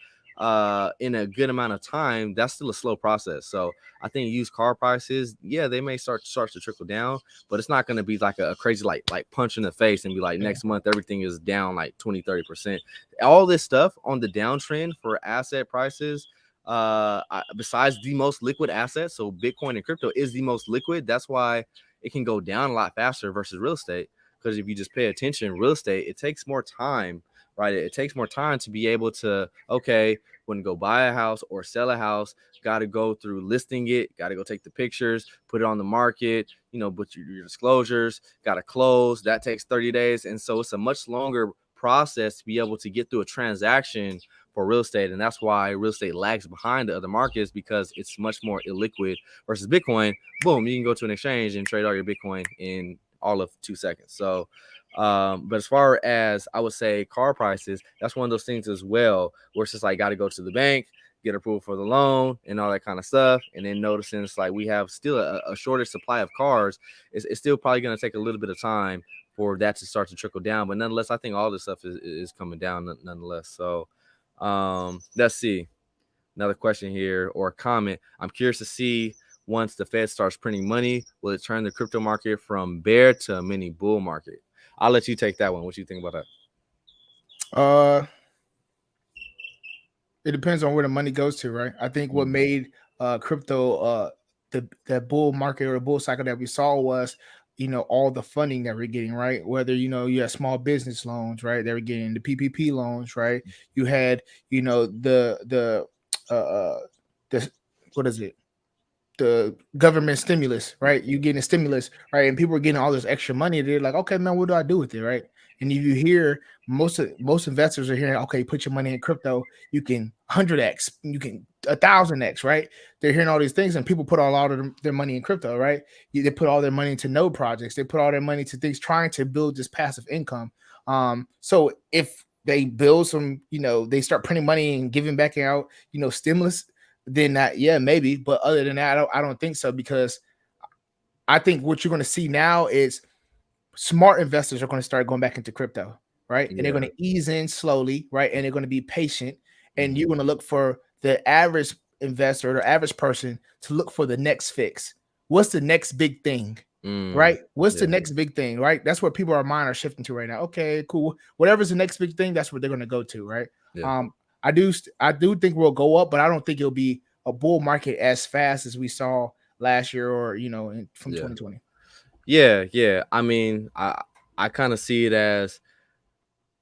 S1: in a good amount of time, that's still a slow process. So I think used car prices, yeah, they may start to trickle down, but it's not going to be like a crazy like punch in the face and be like
S2: Yeah.
S1: next month everything is down like 20-30%. All this stuff on the downtrend for asset prices, besides the most liquid asset, so Bitcoin and crypto is the most liquid. That's why it can go down a lot faster versus real estate. Because if you just pay attention, real estate, it takes more time, right? It takes more time to be able to, okay, when go buy a house or sell a house, got to go through listing it, got to go take the pictures, put it on the market, put your disclosures, got to close. That takes 30 days. And so it's a much longer process to be able to get through a transaction for real estate. And that's why real estate lags behind the other markets, because it's much more illiquid versus Bitcoin. Boom, you can go to an exchange and trade all your Bitcoin in all of 2 seconds. So, but as far as I would say car prices, that's one of those things as well, where it's just like got to go to the bank, get approval for the loan and all that kind of stuff. And then noticing it's like we have still a shortage supply of cars. It's still probably going to take a little bit of time for that to start to trickle down. But nonetheless, I think all this stuff is coming down nonetheless. So let's see. Another question here or a comment. I'm curious to see, once the Fed starts printing money, will it turn the crypto market from bear to a mini bull market? I'll let you take that one. What do you think about
S2: that? It depends on where the money goes to, right? I think what made crypto that bull market or the bull cycle that we saw was, all the funding that we're getting, right? Whether you had small business loans, right? They were getting the PPP loans, right? You had the what is it? The government stimulus, right? You getting a stimulus, right? And people are getting all this extra money. They're like, okay, man, what do I do with it, right? And if you hear most investors are hearing, okay, put your money in crypto, you can 100x, you can 1,000x, right? They're hearing all these things, and people put a lot of their money in crypto, right? They put all their money into node projects. They put all their money to things trying to build this passive income. So if they build some, they start printing money and giving back out, stimulus, then that, yeah, maybe. But other than that, I don't think so, because I think what you're going to see now is smart investors are going to start going back into crypto, right? And they're going to ease in slowly, right? And they're going to be patient. And you're going to look for the average investor or the average person to look for the next fix. What's the next big thing? Right? What's the next big thing? Right? That's where people are shifting to right now. Okay, cool. Whatever's the next big thing, that's what they're going to go to, right? I do think we'll go up, but I don't think it'll be a bull market as fast as we saw last year or from 2020.
S1: Yeah. I mean, I kind of see it as,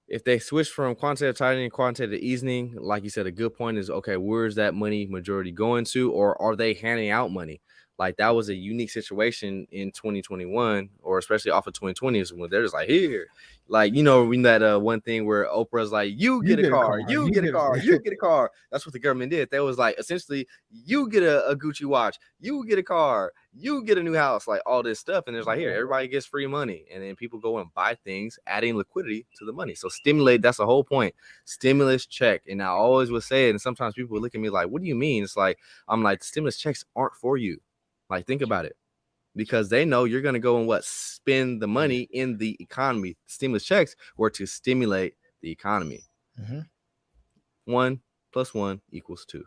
S1: if they switch from quantitative tightening to quantitative easing, like you said, a good point is, okay, where's that money majority going to, or are they handing out money? Like, that was a unique situation in 2021, or especially off of 2020, is when they're just like, here, like, we that one thing where Oprah's like, you get a car, you get a car, you get a car. That's what the government did. They was like, essentially, you get a Gucci watch, you get a car, you get a new house, like all this stuff. And it's like, here, everybody gets free money. And then people go and buy things, adding liquidity to the money. So stimulate, that's the whole point. Stimulus check. And I always would say it, and sometimes people would look at me like, what do you mean? It's like, I'm like, stimulus checks aren't for you. Like, think about it, because they know you're going to go and spend the money in the economy. Stimulus checks were to stimulate the economy. 1 + 1 = 2.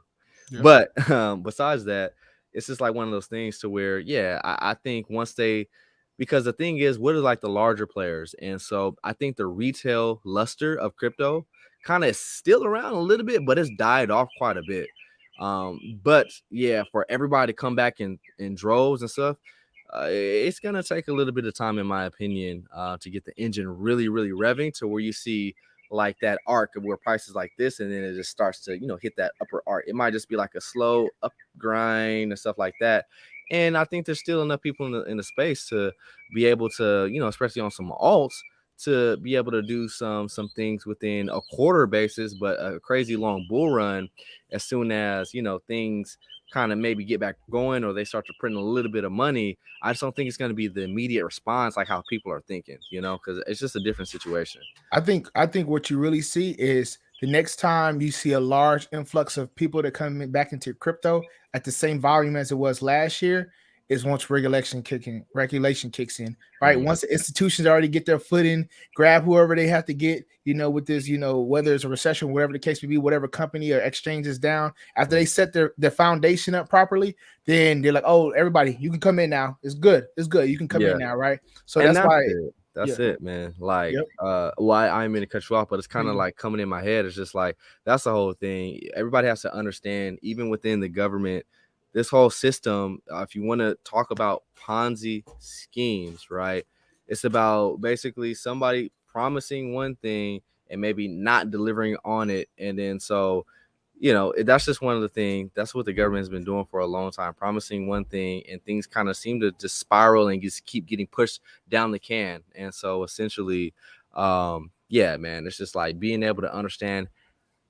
S1: Yeah. But besides that, it's just like one of those things to where, I think once because the thing is, what are like the larger players? And so I think the retail luster of crypto kind of still around a little bit, but it's died off quite a bit. But yeah, for everybody to come back in droves and stuff, it's gonna take a little bit of time, in my opinion, to get the engine really, really revving to where you see like that arc of where prices like this, and then it just starts to hit that upper arc. It might just be like a slow up grind and stuff like that. And I think there's still enough people in the space to be able to, especially on some alts, to be able to do some things within a quarter basis, but a crazy long bull run as soon as things kind of maybe get back going, or they start to print a little bit of money. I just don't think it's going to be the immediate response like how people are thinking, because it's just a different situation.
S2: I think what you really see is the next time you see a large influx of people that come back into crypto at the same volume as it was last year, is once regulation kicks in, right?
S1: Mm,
S2: Once the institutions already get their foot in, grab whoever they have to get, with this, whether it's a recession, whatever the case may be, whatever company or exchange is down, after they
S1: mm.
S2: set their foundation up properly, then they're like, oh, everybody, you can come in now. It's good. You can come in
S1: Yeah.
S2: now, right? So
S1: And
S2: that's
S1: that's
S2: why,
S1: it. That's
S2: yeah,
S1: it, man. Like,
S2: yep.
S1: why I'm going to cut you off, but it's kind of
S2: Mhm.
S1: like coming in my head. It's just like that's the whole thing. Everybody has to understand, even within the government, this whole system. If you want to talk about Ponzi schemes, right? It's about basically somebody promising one thing and maybe not delivering on it, and then so that's just one of the things. That's what the government has been doing for a long time, promising one thing, and things kind of seem to just spiral and just keep getting pushed down the can. And so essentially, yeah, man, it's just like being able to understand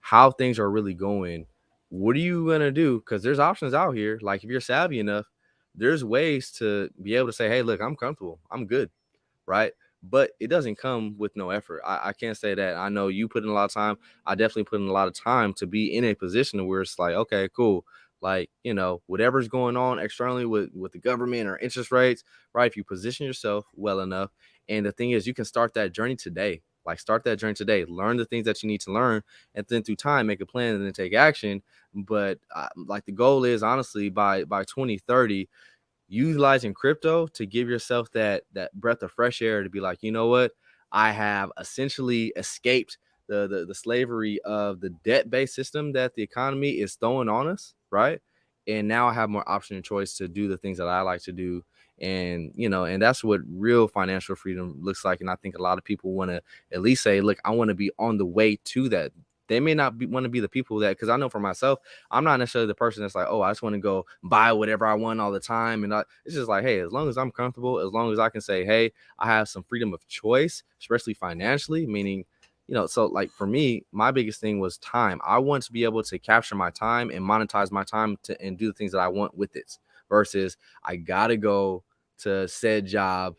S1: how things are really going. What are you gonna do? Because there's options out here. Like if you're savvy enough, there's ways to be able to say, "Hey, look, I'm comfortable. I'm good." Right? But it doesn't come with no effort. I can't say that. I know you put in a lot of time. I definitely put in a lot of time to be in a position where it's like, okay, cool. Like, whatever's going on externally with the government or interest rates, right? If you position yourself well enough. And the thing is, you can start that journey today. Like, start that journey today. Learn the things that you need to learn. And then through time, make a plan and then take action. But like the goal is honestly by 2030, utilizing crypto to give yourself that breath of fresh air to be like, you know what, I have essentially escaped the slavery of the debt-based system that the economy is throwing on us, right? And now I have more option and choice to do the things that I like to do. And and that's what real financial freedom looks like. And I think a lot of people want to at least say, look, I want to be on the way to that. They may not want to be the people that, because I know for myself, I'm not necessarily the person that's like, oh, I just want to go buy whatever I want all the time. And it's just like, hey, as long as I'm comfortable, as long as I can say, hey, I have some freedom of choice, especially financially, meaning, so like for me, my biggest thing was time. I want to be able to capture my time and monetize my time and do the things that I want with it versus I got to go to said job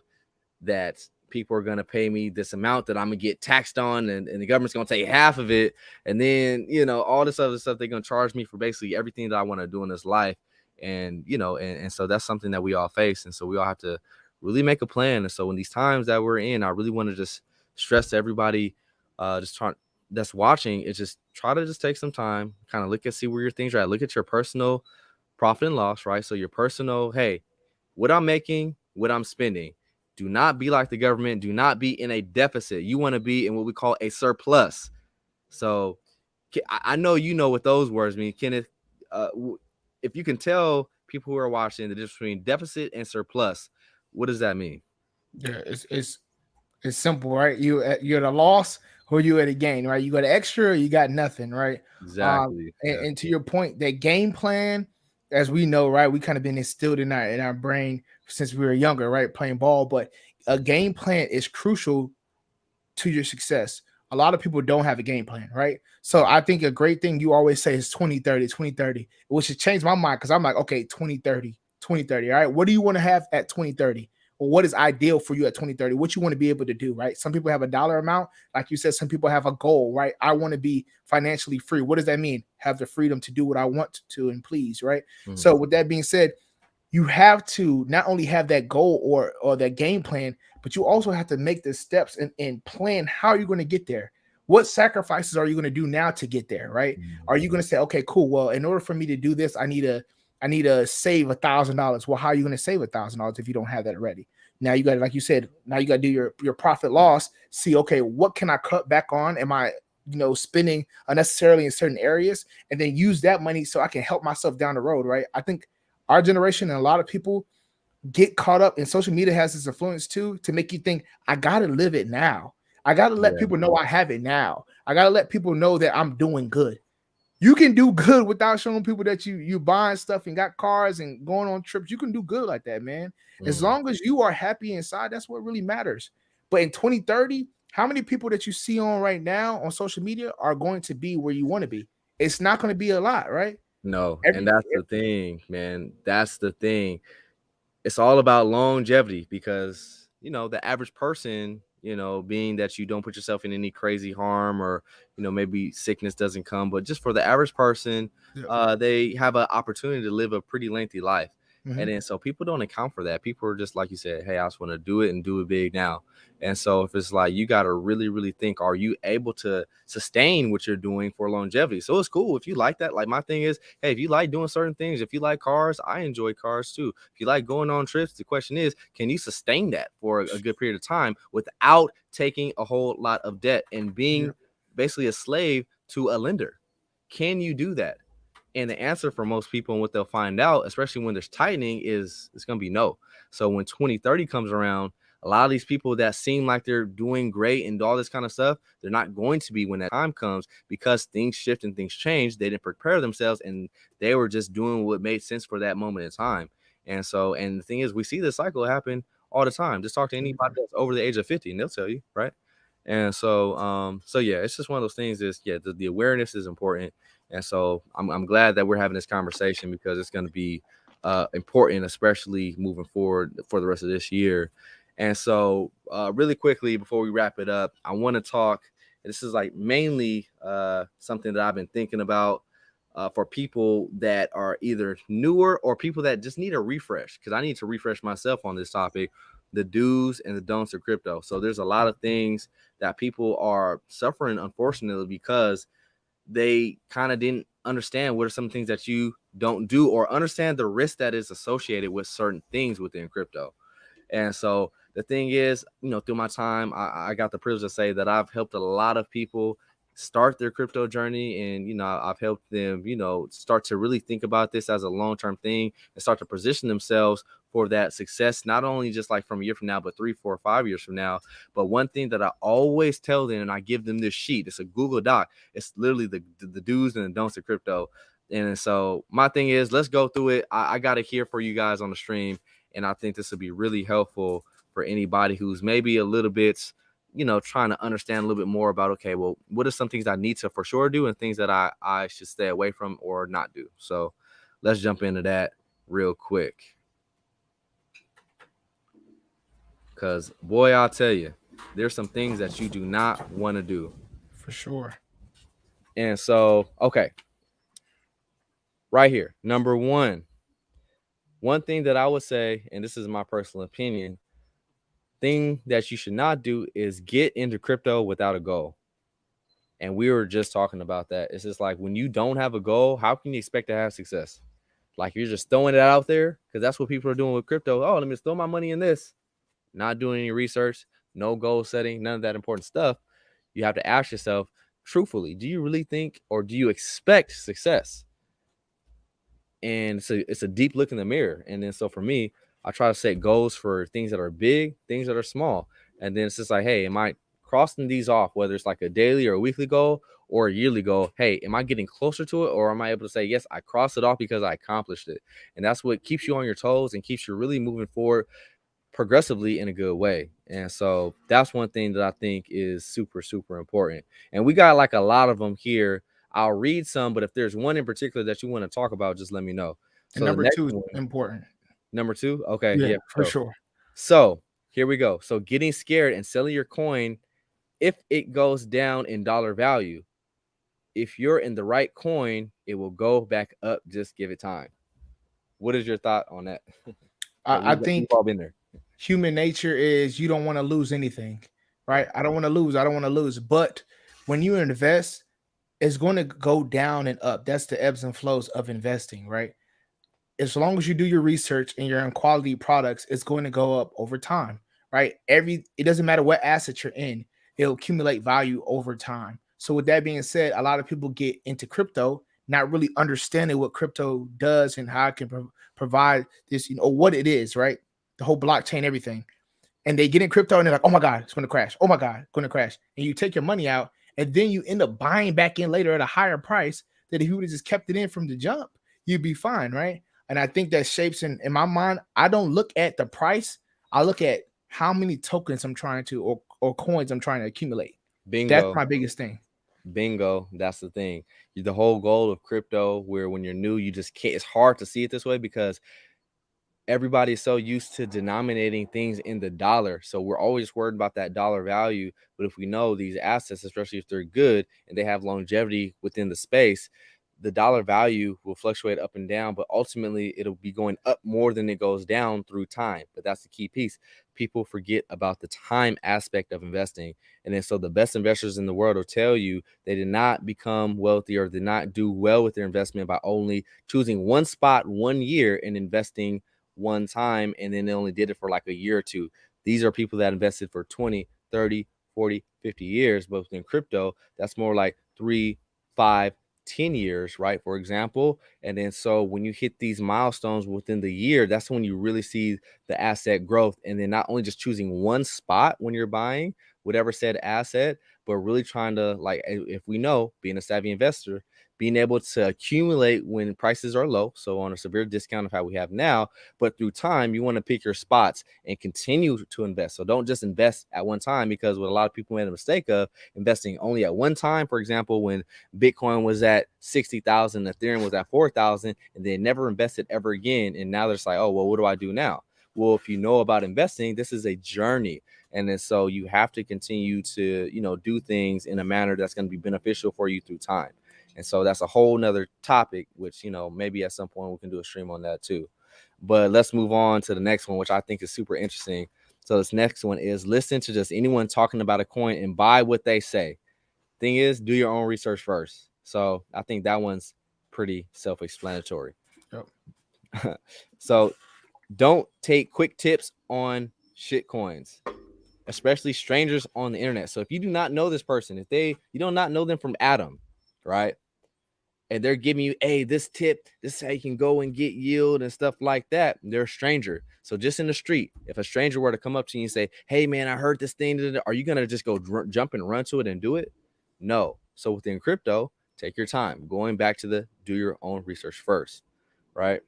S1: that people are going to pay me this amount that I'm going to get taxed on, and the government's going to take half of it. And then, all this other stuff, they're going to charge me for basically everything that I want to do in this life. And, and so that's something that we all face. And so we all have to really make a plan. And so in these times that we're in, I really want to just stress to everybody, just trying that's watching, is just try to just take some time, kind of look and see where your things are at. Look at your personal profit and loss, right? So your personal, hey, what I'm making, what I'm spending. Do not be like the government. Do not be in a deficit. You want to be in what we call a surplus. So I know you know what those words mean, Kenneth. Uh, if you can tell people who are watching the difference between deficit and surplus, what does that mean?
S2: Yeah, it's simple, right? You're at a loss or you at a gain, right? You got an extra, or you got nothing, right?
S1: Exactly. Yeah.
S2: And to your point, that game plan, as we know, right? We kind of been instilled in our brain since we were younger, right? Playing ball, but a game plan is crucial to your success. A lot of people don't have a game plan, right? So I think a great thing you always say is 2030, 2030, which has changed my mind because I'm like, okay, 2030, 2030. All right. What do you want to have at 2030? Or what is ideal for you at 2030? What you want to be able to do, right? Some people have a dollar amount. Like you said, some people have a goal, right? I want to be financially free. What does that mean? Have the freedom to do what I want to and please, right?
S1: Mhm.
S2: So with that being said, you have to not only have that goal or that game plan, but you also have to make the steps and plan how you're going to get there. What sacrifices are you going to do now to get there? Right? Are you going to say, okay, cool. Well, in order for me to do this, I need to save $1,000. Well, how are you going to save $1,000 if you don't have that ready? Now you got to, like you said, now you got to do your profit loss. See, okay, what can I cut back on? Am I spending unnecessarily in certain areas, and then use that money so I can help myself down the road, right? I think our generation and a lot of people get caught up, and social media has this influence too to make you think I gotta live it now. I gotta let
S1: Yeah.
S2: people know I have it now. I gotta let people know that I'm doing good. You can do good without showing people that you buying stuff and got cars and going on trips. You can do good like that, man. As
S1: Mm.
S2: long as you are happy inside, that's what really matters. But in 2030, how many people that you see on right now on social media are going to be where you want to be? It's not going to be a lot, right?
S1: No, and
S2: Every
S1: that's the thing, man. That's the thing. It's all about longevity because the average person, being that you don't put yourself in any crazy harm or maybe sickness doesn't come, but just for the average person,
S2: yeah.
S1: they have an opportunity to live a pretty lengthy life. And then so people don't account for that. People are just like you said, hey, I just want to do it and do it big now. And so if it's like you got to really, really think, are you able to sustain what you're doing for longevity? So it's cool if you like that. Like my thing is, hey, if you like doing certain things, if you like cars, I enjoy cars too. If you like going on trips, the question is, can you sustain that for a good period of time without taking a whole lot of debt and being basically a slave to a lender? Can you do that? And the answer for most people and what they'll find out, especially when there's tightening, is it's going to be no. So when 2030 comes around, a lot of these people that seem like they're doing great and all this kind of stuff, they're not going to be when that time comes, because things shift and things change. They didn't prepare themselves and they were just doing what made sense for that moment in time. And so, and the thing is, we see this cycle happen all the time. Just talk to anybody that's over the age of 50 and they'll tell you, right? And so yeah, it's just one of those things. Is the awareness is important, and so I'm glad that we're having this conversation, because it's going to be important, especially moving forward for the rest of this year. And so really quickly before we wrap it up, I want to talk. This is like mainly something that I've been thinking about for people that are either newer or people that just need a refresh, because I need to refresh myself on this topic, the do's and the don'ts of crypto. So there's a lot of things that people are suffering, unfortunately, because they kind of didn't understand what are some things that you don't do, or understand the risk that is associated with certain things within crypto. And so the thing is, through my time, I got the privilege to say that I've helped a lot of people start their crypto journey. And, I've helped them, start to really think about this as a long-term thing and start to position themselves for that success, not only just like from a year from now, but 3, 4, 5 years from now. But one thing that I always tell them, and I give them this sheet, it's a Google Doc. It's literally the do's and the don'ts of crypto. And so my thing is, let's go through it. I got it here for you guys on the stream. And I think this will be really helpful for anybody who's maybe a little bit, trying to understand a little bit more about, okay, well, what are some things I need to for sure do and things that I should stay away from or not do? So let's jump into that real quick. Because, boy, I'll tell you, there's some things that you do not want to do.
S2: For sure.
S1: And so, okay, right here, number one thing that I would say, and this is my personal opinion, thing that you should not do is get into crypto without a goal. And we were just talking about that. It's just like, when you don't have a goal, how can you expect to have success? Like, you're just throwing it out there, because that's what people are doing with crypto. Oh, let me just throw my money in this. Not doing any research, no goal setting, none of that important stuff. You have to ask yourself, truthfully, do you really think, or do you expect success? And it's a deep look in the mirror. And then so for me, I try to set goals for things that are big, things that are small. And then it's just like, hey, am I crossing these off, whether it's like a daily or a weekly goal or a yearly goal? Hey, am I getting closer to it, or am I able to say, yes, I crossed it off because I accomplished it? And that's what keeps you on your toes and keeps you really moving forward progressively in a good way. And so that's one thing that I think is super, super important. And we got like a lot of them here. I'll read some, but if there's one in particular that you want to talk about, just let me know.
S2: And
S1: So the
S2: number
S1: next
S2: 2 is
S1: one,
S2: important.
S1: number 2. Okay.
S2: Yeah,
S1: Yeah.
S2: for sure.
S1: So here we go. So getting scared and selling your coin if it goes down in dollar value. If you're in the right coin, it will go back up. Just give it time. What is your thought on that?
S2: I
S1: We've
S2: think
S1: all been there.
S2: human nature is you don't want to lose anything, right? I don't want to lose. I don't want to lose. But when you invest, it's going to go down and up. That's the ebbs and flows of investing, right? As long as you do your research and you're in quality products, it's going to go up over time, right? It doesn't matter what asset you're in, it'll accumulate value over time. So with that being said, a lot of people get into crypto not really understanding what crypto does and how it can provide this, what it is, right? The whole blockchain, everything. And they get in crypto and they're like, oh my God, it's going to crash. Oh my God, it's going to crash. And you take your money out and then you end up buying back in later at a higher price that if you would have just kept it in from the jump, you'd be fine, right? And I think that shapes in my mind. I don't look at the price. I look at how many tokens I'm trying to, or coins I'm trying to accumulate.
S1: Bingo.
S2: That's my biggest thing.
S1: Bingo. That's the thing. The whole goal of crypto, where when you're new, you just can't, it's hard to see it this way because everybody's so used to denominating things in the dollar. So we're always worried about that dollar value. But if we know these assets, especially if they're good and they have longevity within the space, the dollar value will fluctuate up and down, but ultimately it'll be going up more than it goes down through time. But that's the key piece. People forget about the time aspect of investing. And then so the best investors in the world will tell you they did not become wealthy or did not do well with their investment by only choosing one spot 1 year and investing one time, and then they only did it for like a year or two. These are people that invested for 20, 30, 40, 50 years. But within crypto, that's more like 3, 5, 10 years, right? For example. And then so when you hit these milestones within the year, that's when you really see the asset growth. And then not only just choosing one spot when you're buying whatever said asset, but really trying to, like, if we know, being a savvy investor, being able to accumulate when prices are low. So on a severe discount of how we have now, but through time, you want to pick your spots and continue to invest. So don't just invest at one time, because what a lot of people made a mistake of investing only at one time. For example, when Bitcoin was at 60,000, Ethereum was at 4,000, and they never invested ever again. And now they're just like, oh, well, what do I do now? Well, if you know about investing, this is a journey. And then so you have to continue to, do things in a manner that's going to be beneficial for you through time. And so that's a whole nother topic, which, maybe at some point we can do a stream on that too. But let's move on to the next one, which I think is super interesting. So this next one is listen to just anyone talking about a coin and buy what they say. Thing is, do your own research first. So I think that one's pretty self-explanatory.
S2: Yep.
S1: So don't take quick tips on shit coins, especially strangers on the internet. So if you do not know this person, you do not know them from Adam, right? And they're giving you, hey, this tip, this is how you can go and get yield and stuff like that. They're a stranger. So just in the street, if a stranger were to come up to you and say, hey, man, I heard this thing, are you going to just go jump and run to it and do it? No. So within crypto, take your time. Going back to the do your own research first, right?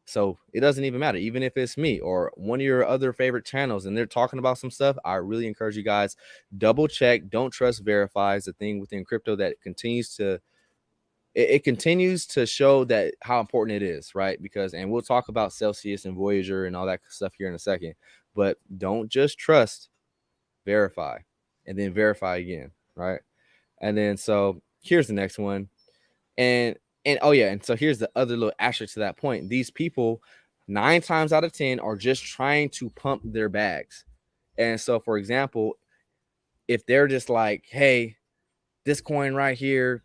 S1: So it doesn't even matter. Even if it's me or one of your other favorite channels and they're talking about some stuff, I really encourage you guys, double check. Don't trust, verify is the thing within crypto that continues to show that how important it is, right? Because, and we'll talk about Celsius and Voyager and all that stuff here in a second, but don't just trust, verify, and then verify again, right? And then so here's the next one. And oh yeah, and so here's the other little asterisk to that point. These people 9 times out of 10 are just trying to pump their bags. And so for example, if they're just like, hey, this coin right here,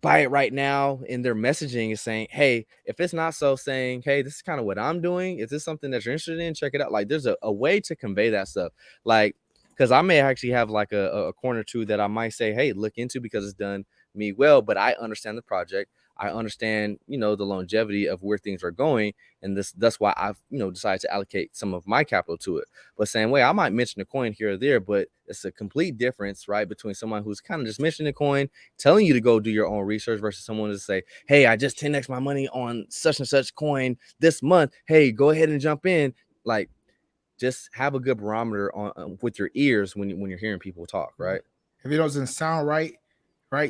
S1: buy it right now, and their messaging is saying, hey, if it's not so, saying, hey, this is kind of what I'm doing, is this something that you're interested in, check it out. Like there's a way to convey that stuff, like, because I may actually have like a coin or two that I might say, hey, look into, because it's done me well, but I understand the project, I understand, the longevity of where things are going, and that's why I've, decided to allocate some of my capital to it. But same way, I might mention a coin here or there, but it's a complete difference, right, between someone who's kind of just mentioning a coin, telling you to go do your own research, versus someone to say, hey, I just 10x my money on such and such coin this month. Hey, go ahead and jump in. Like, just have a good barometer on with your ears when you're hearing people talk, right?
S2: If it doesn't sound right,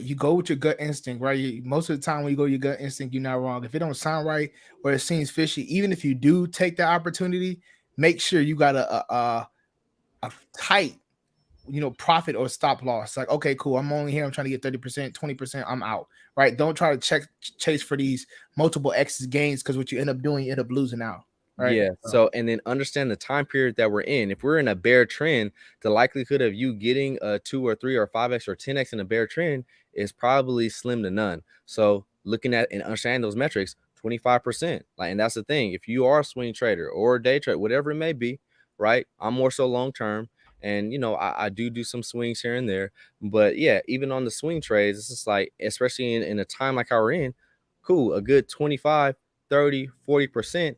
S2: you go with your gut instinct, right? Most of the time when you go your gut instinct, you're not wrong. If it don't sound right or it seems fishy, even if you do take the opportunity, make sure you got a tight, profit or stop loss. Like, okay, cool, I'm only here, I'm trying to get 30%, 20%, I'm out, right? Don't try to chase for these multiple X's gains, because what you end up doing, you end up losing out, right?
S1: Yeah. So, and then understand the time period that we're in. If we're in a bear trend, the likelihood of you getting a 2 or 3 or 5x or 10x in a bear trend is probably slim to none. So, looking at and understanding those metrics, 25%. Like, and that's the thing. If you are a swing trader or a day trader, whatever it may be, right? I'm more so long term. And I do some swings here and there. But yeah, even on the swing trades, it's just like, especially in a time like how we're in, cool, a good 25, 30, 40%.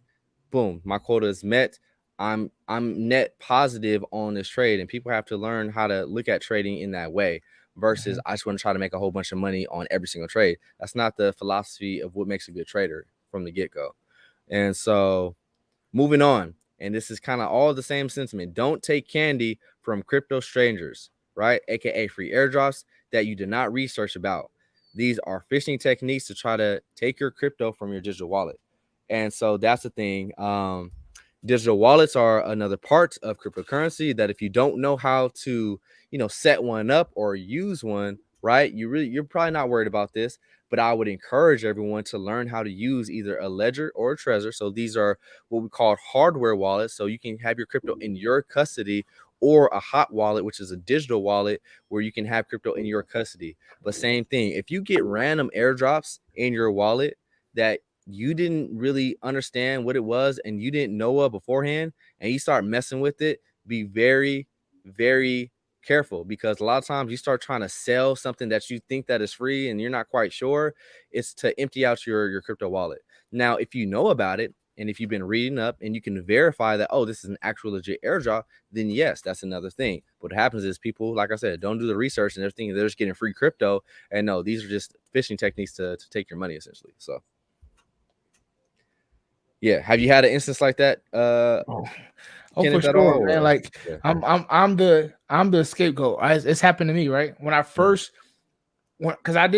S1: Boom, my quota is met. I'm net positive on this trade, and people have to learn how to look at trading in that way, versus I just want to try to make a whole bunch of money on every single trade. That's not the philosophy of what makes a good trader from the get-go. And so moving on, and this is kind of all the same sentiment. Don't take candy from crypto strangers, right? AKA free airdrops that you did not research about. These are phishing techniques to try to take your crypto from your digital wallet. And so that's the thing. Digital wallets are another part of cryptocurrency that if you don't know how to, set one up or use one, right? You're probably not worried about this, but I would encourage everyone to learn how to use either a ledger or a Trezor. So these are what we call hardware wallets. So you can have your crypto in your custody, or a hot wallet, which is a digital wallet where you can have crypto in your custody. But same thing, if you get random airdrops in your wallet that you didn't really understand what it was and you didn't know of beforehand, and you start messing with it, be very, very careful, because a lot of times you start trying to sell something that you think that is free and you're not quite sure. It's to empty out your crypto wallet. Now, if you know about it and if you've been reading up and you can verify that, oh, this is an actual legit airdrop, then yes, that's another thing. What happens is people, like I said, don't do the research and they're thinking they're just getting free crypto. And no, these are just phishing techniques to take your money essentially. So yeah. Have you had an instance like that,
S2: Oh, for
S1: Kenneth, at all?
S2: sure, man.
S1: Or
S2: Like
S1: yeah.
S2: I'm the scapegoat. It's happened to me, right? When I first because I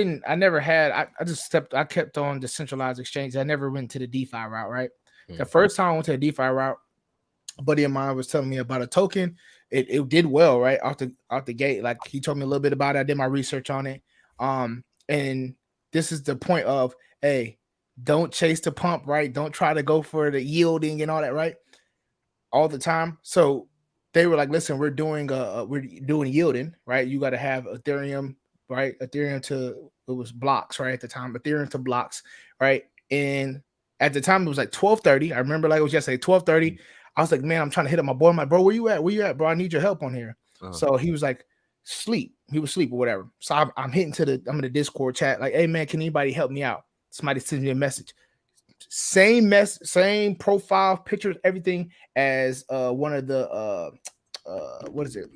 S2: kept on decentralized exchange. I never went to the DeFi route, right? The first time I went to the DeFi route, a buddy of mine was telling me about a token. It did well, right? Out the gate. Like he told me a little bit about it. I did my research on it. And this is the point of, hey, don't chase the pump, right? Don't try to go for the yielding and all that, right? All the time. So they were like, listen, we're doing yielding, right? You got to have Ethereum, right? Ethereum to it was blocks, right? At the time, Ethereum to blocks, right? And at the time it was like 12:30. I remember like it was yesterday, 12:30. I was like, man, I'm trying to hit up my boy. I'm like, bro, where you at? Where you at, bro? I need your help on here. So he was like, sleep. He was asleep or whatever. So I'm hitting I'm in the Discord chat, like, hey man, can anybody help me out? Somebody sends me a message. Same profile, pictures, everything as one of the what is it?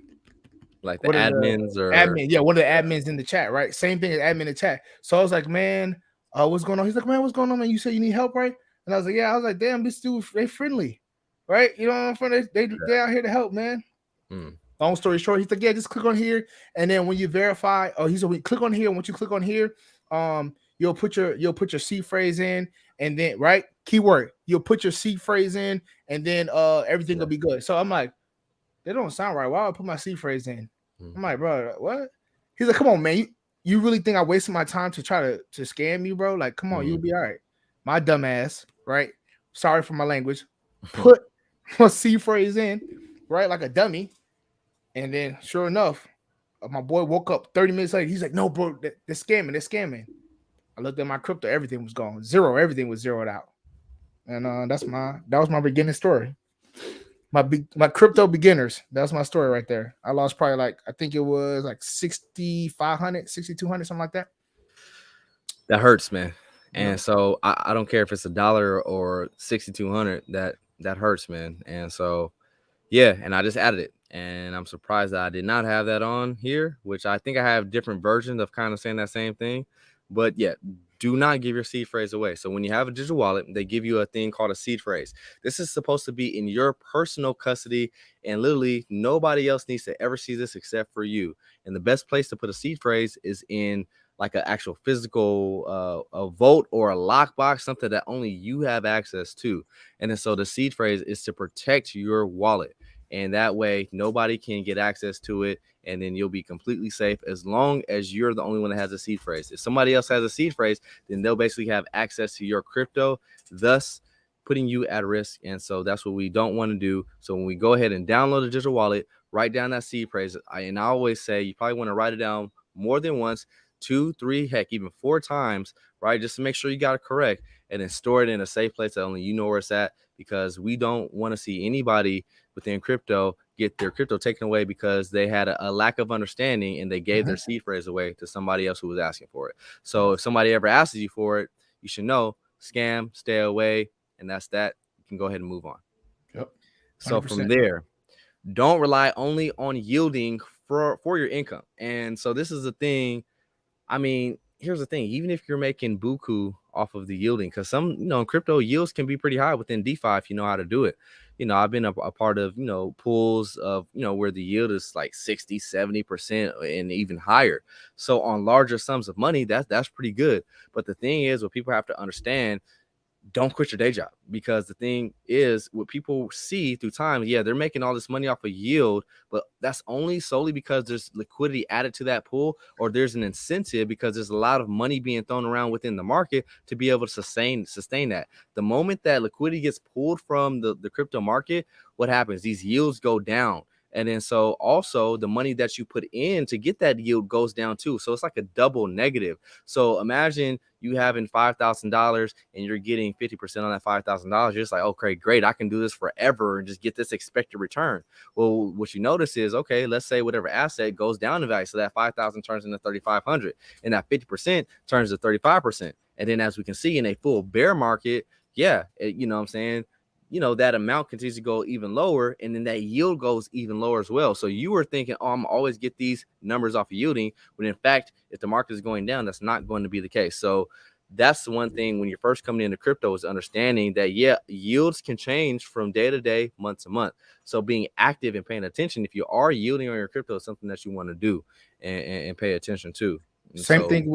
S1: Like the
S2: What are the
S1: admins or
S2: admin? Yeah, one of the admins in the chat, right? Same thing as admin in the chat. So I was like, man, what's going on? He's like, man, what's going on, man? You said you need help, right? And I was like, yeah. I was like, damn, this dude, they friendly, right? You know what I'm saying? They out here to help, man. Long story short, he's like, yeah, just click on here, and then when you verify, he's like, click on here. Once you click on here, you'll put your seed phrase in, and then right keyword, you'll put your seed phrase in, and then everything will be good. So I'm like, that don't sound right. Why would I put my seed phrase in? I'm like, bro, what? He's like, come on, man. You really think I wasted my time to try to scam you, bro? Like, come on, you'll be all right. My dumb ass, right? Sorry for my language. Put my seed phrase in, right, like a dummy. And then, sure enough, my boy woke up 30 minutes later. He's like, no, bro, they're scamming. They're scamming. I looked at my crypto. Everything was gone. Zero. Everything was zeroed out. And that was my beginning story. My crypto beginners. That's my story right there. I lost probably like, I think it was like 6,500, 6,200, something like that.
S1: That hurts, man.
S2: Yeah.
S1: And so I don't care if it's $1 or 6,200. That hurts, man. And so yeah, and I just added it, and I'm surprised that I did not have that on here, which I think I have different versions of kind of saying that same thing. But yeah, do not give your seed phrase away. So when you have a digital wallet, they give you a thing called a seed phrase. This is supposed to be in your personal custody, and literally nobody else needs to ever see this except for you. And the best place to put a seed phrase is in like an actual physical a vault or a lockbox, something that only you have access to. And then so the seed phrase is to protect your wallet. And that way nobody can get access to it. And then you'll be completely safe as long as you're the only one that has a seed phrase. If somebody else has a seed phrase, then they'll basically have access to your crypto, thus putting you at risk. And so that's what we don't want to do. So when we go ahead and download a digital wallet, write down that seed phrase. And I always say you probably want to write it down more than once, 2, 3, heck, even 4 times, right? Just to make sure you got it correct, and then store it in a safe place that only you know where it's at, because we don't want to see anybody within crypto get their crypto taken away because they had a lack of understanding and they gave their seed phrase away to somebody else who was asking for it. So if somebody ever asks you for it, you should know, scam, stay away, and that's that. You can go ahead and move on.
S2: Yep. 100%.
S1: So from there, don't rely only on yielding for your income. And so this is the thing. I mean, here's the thing. Even if you're making buku off of the yielding, because some, crypto yields can be pretty high within DeFi if you know how to do it. I've been a part of, pools of, where the yield is like 60, 70% and even higher. So on larger sums of money, that's pretty good. But the thing is, what people have to understand, don't quit your day job, because the thing is, what people see through time, yeah, they're making all this money off of yield, but that's only solely because there's liquidity added to that pool, or there's an incentive because there's a lot of money being thrown around within the market to be able to sustain that. The moment that liquidity gets pulled from the crypto market, what happens? These yields go down. And then so also the money that you put in to get that yield goes down too. So it's like a double negative. So imagine you having $5,000 and you're getting 50% on that $5,000. You're just like, okay, great, I can do this forever and just get this expected return. Well, what you notice is, okay, let's say whatever asset goes down in value, so that 5,000 turns into 3,500, and that 50% turns to 35%. And then as we can see in a full bear market, yeah, you know what I'm saying, that amount continues to go even lower, and then that yield goes even lower as well. So you were thinking, oh, I'm always get these numbers off of yielding, when in fact, if the market is going down, that's not going to be the case. So that's the one thing when you're first coming into crypto, is understanding that, yeah, yields can change from day to day, month to month. So being active and paying attention, if you are yielding on your crypto, is something that you want to do and pay attention to. And
S2: Same
S1: so
S2: thing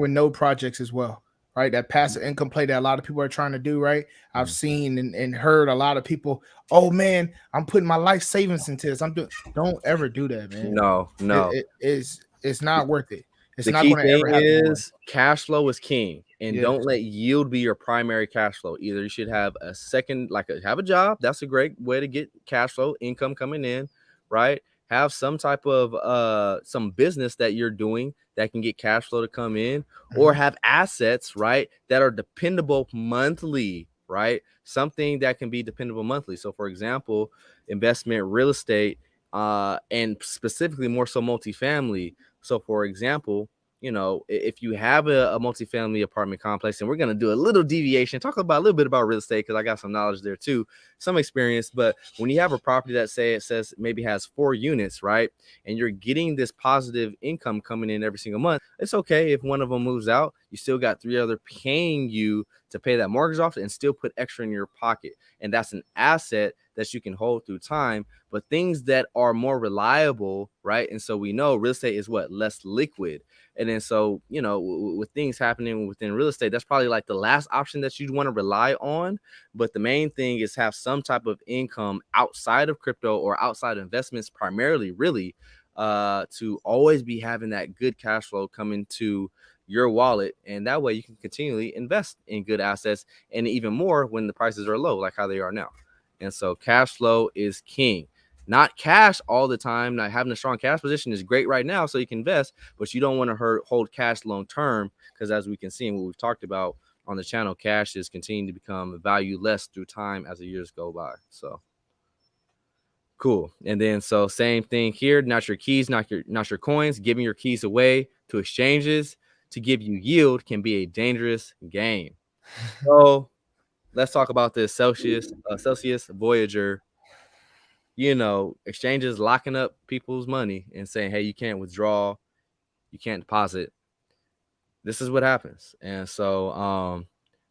S2: with no projects as well, right? That passive income play that a lot of people are trying to do, right? I've seen and heard a lot of people, oh man, I'm putting my life savings into this. Don't ever do that, man.
S1: no.
S2: It's not worth it. It's
S1: The
S2: not
S1: key
S2: going to
S1: thing
S2: ever happen in life.
S1: is cash flow is king, and
S2: Yes.
S1: don't let yield be your primary cash flow. Either you should have a second, like have a job. That's a great way to get cash flow, income coming in, right? Have some type of some business that you're doing that can get cash flow to come in, or have assets, right, that are dependable monthly, right? Something that can be dependable monthly. So for example, investment real estate, and specifically more so multifamily. So, for example, if you have a multifamily apartment complex, and we're going to do a little deviation, talk about a little bit about real estate, because I got some knowledge there too, some experience. But when you have a property that it says maybe has 4 units, right, and you're getting this positive income coming in every single month, it's okay if one of them moves out. You still got 3 other paying you to pay that mortgage off and still put extra in your pocket. And that's an asset that you can hold through time. But things that are more reliable, right? And so we know real estate is what? Less liquid. And then so, with things happening within real estate, that's probably like the last option that you'd want to rely on. But the main thing is have some type of income outside of crypto or outside investments, primarily, really, to always be having that good cash flow coming to your wallet. And that way you can continually invest in good assets, and even more when the prices are low, like how they are now. And so cash flow is king. Not cash all the time. Not having a strong cash position is great right now, so you can invest, but you don't want to hold cash long term, because as we can see and what we've talked about on the channel, cash is continuing to become valueless through time as the years go by. So cool. And then so same thing here. Not your keys, not your coins. Giving your keys away to exchanges to give you yield can be a dangerous game. So let's talk about this Celsius Voyager. Exchanges locking up people's money and saying, hey, you can't withdraw, you can't deposit. This is what happens. And so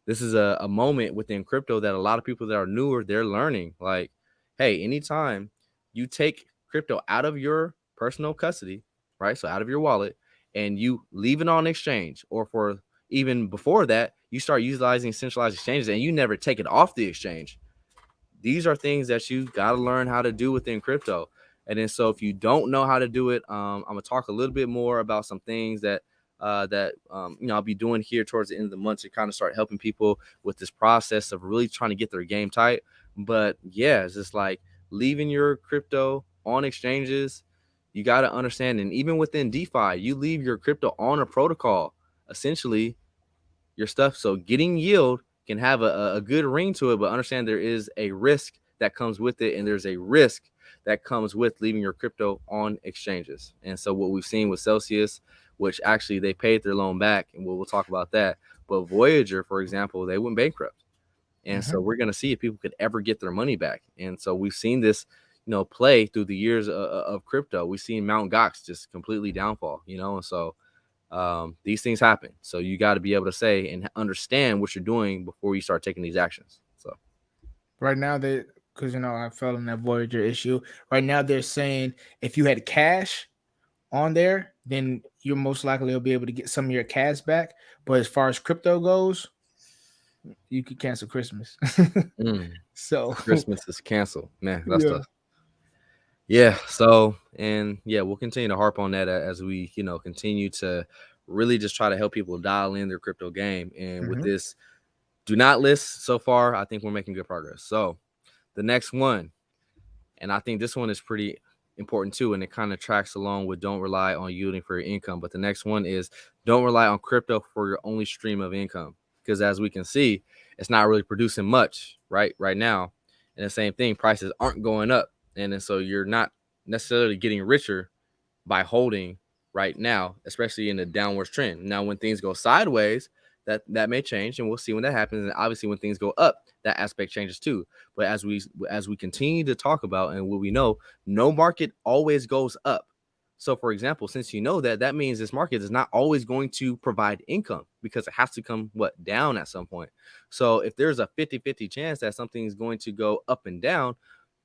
S1: this is a moment within crypto that a lot of people that are newer, they're learning. Like, hey, anytime you take crypto out of your personal custody, right? So out of your wallet, and you leave it on exchange, or for even before that, you start utilizing centralized exchanges and you never take it off the exchange. These are things that you got to learn how to do within crypto. And then so if you don't know how to do it, I'm gonna talk a little bit more about some things that I'll be doing here towards the end of the month to kind of start helping people with this process of really trying to get their game tight. But yeah, it's just like leaving your crypto on exchanges. You got to understand, and even within DeFi, you leave your crypto on a protocol, essentially your stuff. So getting yield can have a good ring to it, but understand there is a risk that comes with it, and there's a risk that comes with leaving your crypto on exchanges. And so what we've seen with Celsius, which actually they paid their loan back, and we'll talk about that. But Voyager, for example, they went bankrupt. And so we're going to see if people could ever get their money back. And so we've seen this, play through the years of crypto. We've seen Mt. Gox just completely downfall, and so these things happen. So you got to be able to say and understand what you're doing before you start taking these actions. So
S2: right now because I fell in that Voyager issue. Right now they're saying if you had cash on there, then you're most likely will be able to get some of your cash back. But as far as crypto goes, You could cancel Christmas.
S1: Mm,
S2: So
S1: Christmas is canceled, man. That's
S2: yeah.
S1: the yeah. So and yeah, we'll continue to harp on that as we continue to really just try to help people dial in their crypto game. And with
S2: Hmm.
S1: this do not list so far, I think we're making good progress. So the next one, and I think this one is pretty important too, and it kind of tracks along with don't rely on yielding for your income. But the next one is don't rely on crypto for your only stream of income. Because as we can see, it's not really producing much right now. And the same thing, prices aren't going up. And then so you're not necessarily getting richer by holding right now, especially in the downwards trend. Now, when things go sideways, that may change, and we'll see when that happens. And obviously, when things go up, that aspect changes too. But as we continue to talk about, and what we know, no market always goes up. So, for example, since you know that, that means this market is not always going to provide income because it has to come down at some point. So, if there's a 50-50 chance that something is going to go up and down,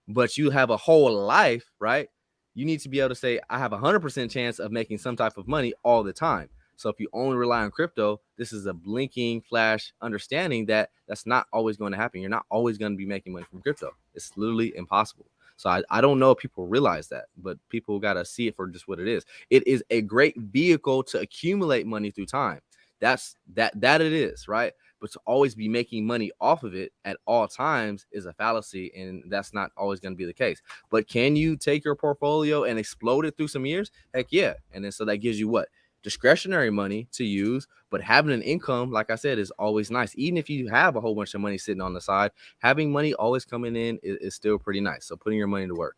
S1: but you have a whole life, right? You need to be able to say, I have a 100% chance of making some type of money all the time. So if you only rely on crypto, this is a blinking flash understanding that that's not always going to happen. You're not always going to be making money from crypto. It's literally impossible. So I don't know if people realize that, but people got to see it for just what it is. It is a great vehicle to accumulate money through time. That it is, right? But to always be making money off of it at all times is a fallacy, and that's not always going to be the case. But can you take your portfolio and explode it through some years? Heck yeah. And then so that gives you what? Discretionary money to use, but having an income, like I said, is always nice. Even if you have a whole bunch of money sitting on the side, having money always coming in is still pretty nice. So putting your money to work.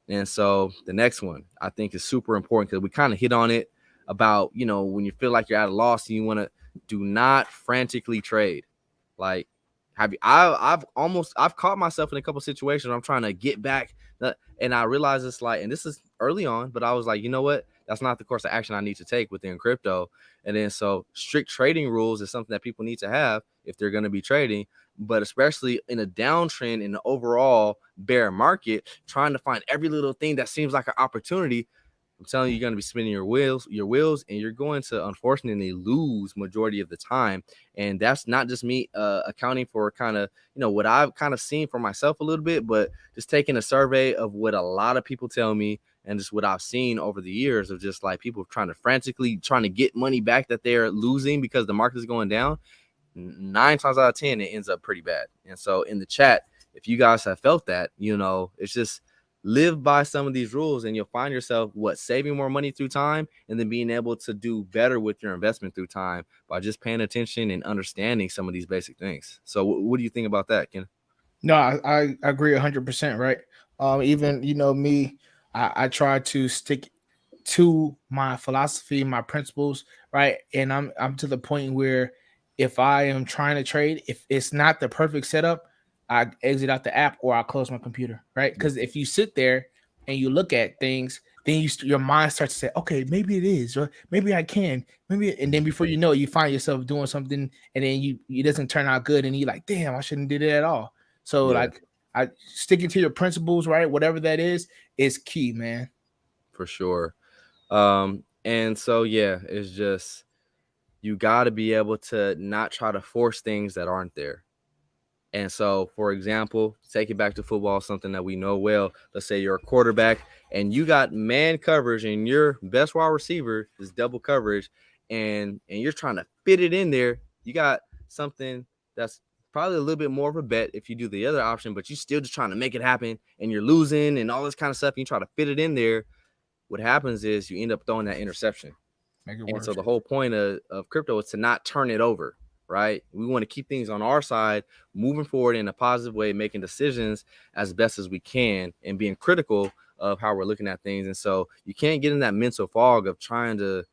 S1: And so the next one I think is super important because we kind of hit on it about, when you feel like you're at a loss and you want to do not frantically trade. Like, I've caught myself in a couple situations where I'm trying to get back, and I realize it's like, and this is early on, but I was like, you know what? That's not the course of action I need to take within crypto. And then so strict trading rules is something that people need to have if they're going to be trading, but especially in a downtrend in the overall bear market, trying to find every little thing that seems like an opportunity. I'm telling you, you're going to be spinning your wheels, and you're going to unfortunately lose majority of the time. And that's not just me accounting for kind of, what I've kind of seen for myself a little bit, but just taking a survey of what a lot of people tell me and just what I've seen over the years of just like people frantically trying to get money back that they're losing because the market is going down. 9 times out of 10, it ends up pretty bad. And so in the chat, if you guys have felt that, it's just live by some of these rules and you'll find yourself saving more money through time and then being able to do better with your investment through time by just paying attention and understanding some of these basic things. So what do you think about that, Ken?
S2: No, I agree 100%, right? Even me, I try to stick to my philosophy, my principles, right? And I'm to the point where if I am trying to trade, if it's not the perfect setup, I exit out the app or I close my computer, right? Because if you sit there and you look at things, then your mind starts to say, okay, maybe it is, or maybe I can, maybe, and then before you know it, you find yourself doing something, and then it doesn't turn out good, and you're like, damn, I shouldn't did it at all. So
S1: Yeah,
S2: like, I sticking to your principles, right? Whatever that is key, man.
S1: for sure. And so yeah, it's just you got to be able to not try to force things that aren't there. And so, for example, take it back to football, something that we know well. Let's say you're a quarterback and you got man coverage and your best wide receiver is double coverage, and you're trying to fit it in there. You got something that's probably a little bit more of a bet if you do the other option, but you're still just trying to make it happen and you're losing and all this kind of stuff. And you try to fit it in there. What happens is you end up throwing that interception.
S2: Make it
S1: And so
S2: worse.
S1: the whole point of crypto is to not turn it over, right? We want to keep things on our side, moving forward in a positive way, making decisions as best as we can and being critical of how we're looking at things. And so you can't get in that mental fog of trying to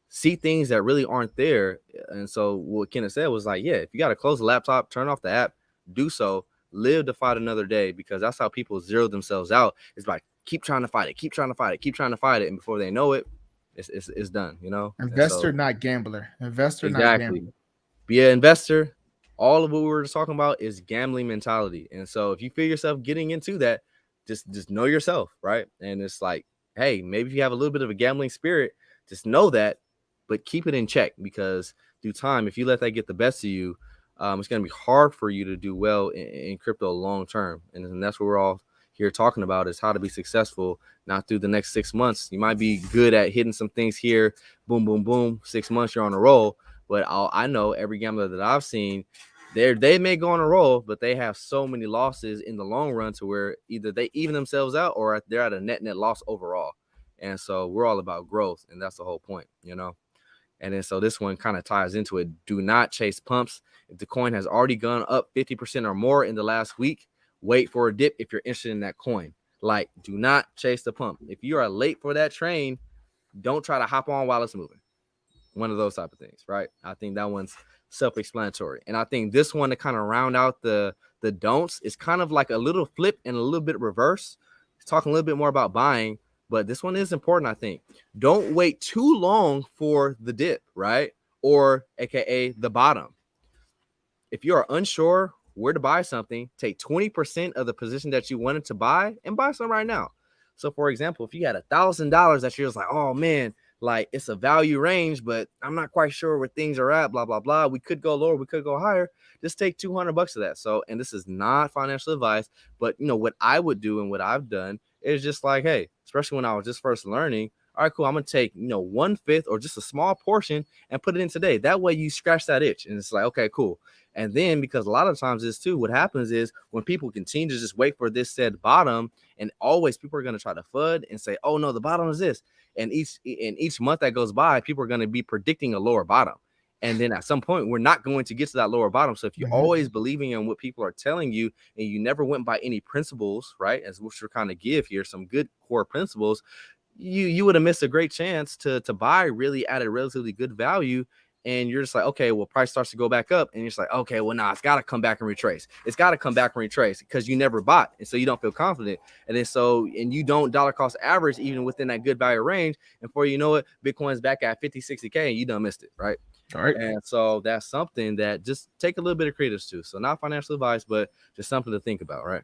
S1: see things that really aren't there. And so what Kenneth said was like, yeah, if you got to close the laptop, turn off the app, do so, live to fight another day, because that's how people zero themselves out. It's like, keep trying to fight it, keep trying to fight it, keep trying to fight it. And before they know it, it's done, And
S2: Investor,
S1: so
S2: not gambler. Investor, not
S1: exactly,
S2: gambler.
S1: be an investor. All of what we were just talking about is gambling mentality. And so if you feel yourself getting into that, just know yourself, right? And it's like, hey, maybe if you have a little bit of a gambling spirit, just know that, but keep it in check, because through time, if you let that get the best of you, it's going to be hard for you to do well in crypto long term. And that's what we're all here talking about, is how to be successful, not through the next 6 months. You might be good at hitting some things here, boom, boom, boom. 6 months, you're on a roll. But I know every gambler that I've seen, they may go on a roll, but they have so many losses in the long run to where either they even themselves out or they're at a net loss overall. And so we're all about growth, and that's the whole point, you know. And then so this one kind of ties into it. Do not chase pumps. If the coin has already gone up 50% or more in the last week, wait for a dip if you're interested in that coin. Like, do not chase the pump. If you are late for that train, don't try to hop on while it's moving. One of those type of things, right? I think that one's self-explanatory. And I think this one to kind of round out the don'ts is kind of like a little flip and a little bit reverse. Talking a little bit more about buying, but this one is important, I think. Don't wait too long for the dip, right? Or AKA the bottom. If you are unsure where to buy something, take 20% of the position that you wanted to buy and buy some right now. So for example, if you had $1,000 that you're just like, oh man, like it's a value range, but I'm not quite sure where things are at, blah, blah, blah. We could go lower, we could go higher. Just take $200 of that. So, and this is not financial advice, but you know, what I would do and what I've done is just like, hey, especially when I was just first learning, all right, cool. I'm going to take, 1/5 or just a small portion and put it in today. That way you scratch that itch and it's like, okay, cool. And then because a lot of times this too, what happens is when people continue to just wait for this said bottom, and always people are going to try to FUD and say, oh no, the bottom is this. And each month that goes by, people are going to be predicting a lower bottom. And then at some point, we're not going to get to that lower bottom. So if you're always believing in what people are telling you and you never went by any principles, right, as which we're kind of give here, some good core principles, you would have missed a great chance to buy really at a relatively good value. And you're just like, okay, well, price starts to go back up. And you're just like, okay, well, nah, it's got to come back and retrace. It's got to come back and retrace because you never bought. And so you don't feel confident. And then and you don't dollar cost average even within that good value range. And before you know it, Bitcoin's back at 50, 60K and you done missed it, right?
S2: All right.
S1: And so that's something that just take a little bit of credence to. So not financial advice, but just something to think about, right?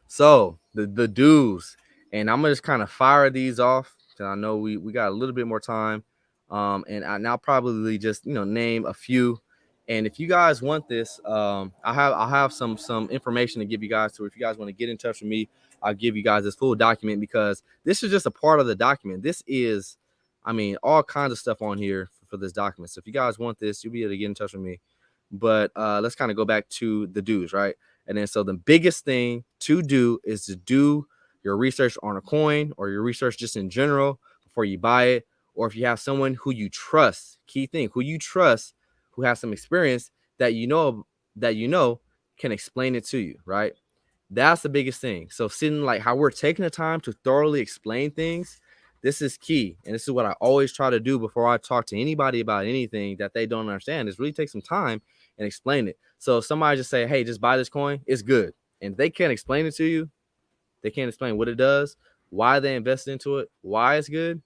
S1: So the do's, and I'm gonna just kind of fire these off because I know we got a little bit more time. And I'll probably just name a few. And if you guys want this, I'll have some information to give you guys. So if you guys want to get in touch with me, I'll give you guys this full document because this is just a part of the document. This is, I mean, all kinds of stuff on here for this document. So if you guys want this, you'll be able to get in touch with me. But let's kind of go back to the do's, right? And then so the biggest thing to do is to do your research on a coin or your research just in general before you buy it. Or if you have someone who you trust, key thing, who you trust, who has some experience that you know can explain it to you, right? That's the biggest thing. So sitting like how we're taking the time to thoroughly explain things, this is key. And this is what I always try to do before I talk to anybody about anything that they don't understand, is really take some time and explain it. So if somebody just say, hey, just buy this coin, it's good. And they can't explain it to you. They can't explain what it does, why they invest into it, why it's good.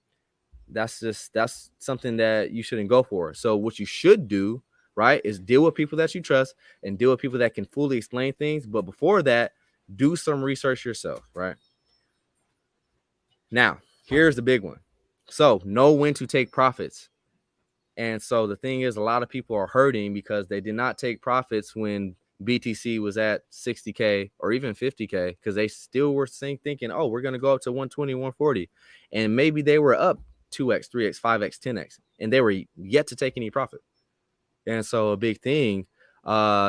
S1: That's something that you shouldn't go for. So what you should do, right, is deal with people that you trust and deal with people that can fully explain things. But before that, do some research yourself, right? Now, here's the big one. So know when to take profits. And so the thing is, a lot of people are hurting because they did not take profits when BTC was at 60K or even 50K, because they still were thinking, oh, we're going to go up to 120, 140. And maybe they were up 2x, 3x, 5x, 10x, and they were yet to take any profit. And so a big thing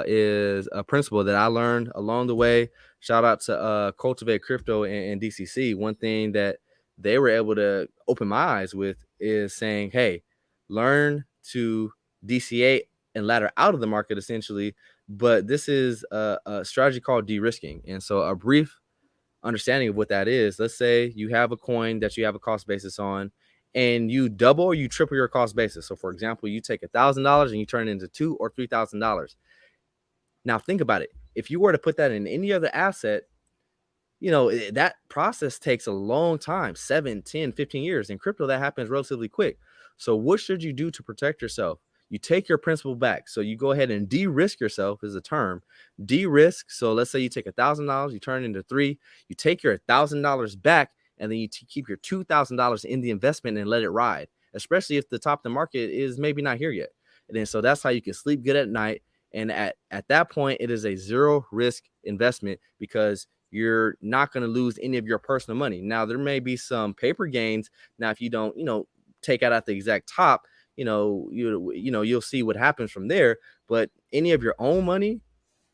S1: is a principle that I learned along the way. Shout out to Cultivate Crypto and DCC. One thing that they were able to open my eyes with is saying, hey, learn to DCA and ladder out of the market essentially. But this is a strategy called de-risking. And so a brief understanding of what that is, let's say you have a coin that you have a cost basis on, and you double or you triple your cost basis. So for example, you take $1,000 and you turn it into $2,000 or $3,000. Now think about it. If you were to put that in any other asset, that process takes a long time, 7, 10, 15 years. In crypto, that happens relatively quick. So what should you do to protect yourself? You take your principal back. So you go ahead and de-risk yourself is a term. De-risk. So let's say you take $1,000, you turn it into $3,000, you take your $1,000 back, and then you keep your $2,000 in the investment and let it ride, especially if the top of the market is maybe not here yet. And then so that's how you can sleep good at night. And at that point, it is a zero risk investment because you're not going to lose any of your personal money. Now, there may be some paper gains. Now, if you don't, take out at the exact top, you'll see what happens from there. But any of your own money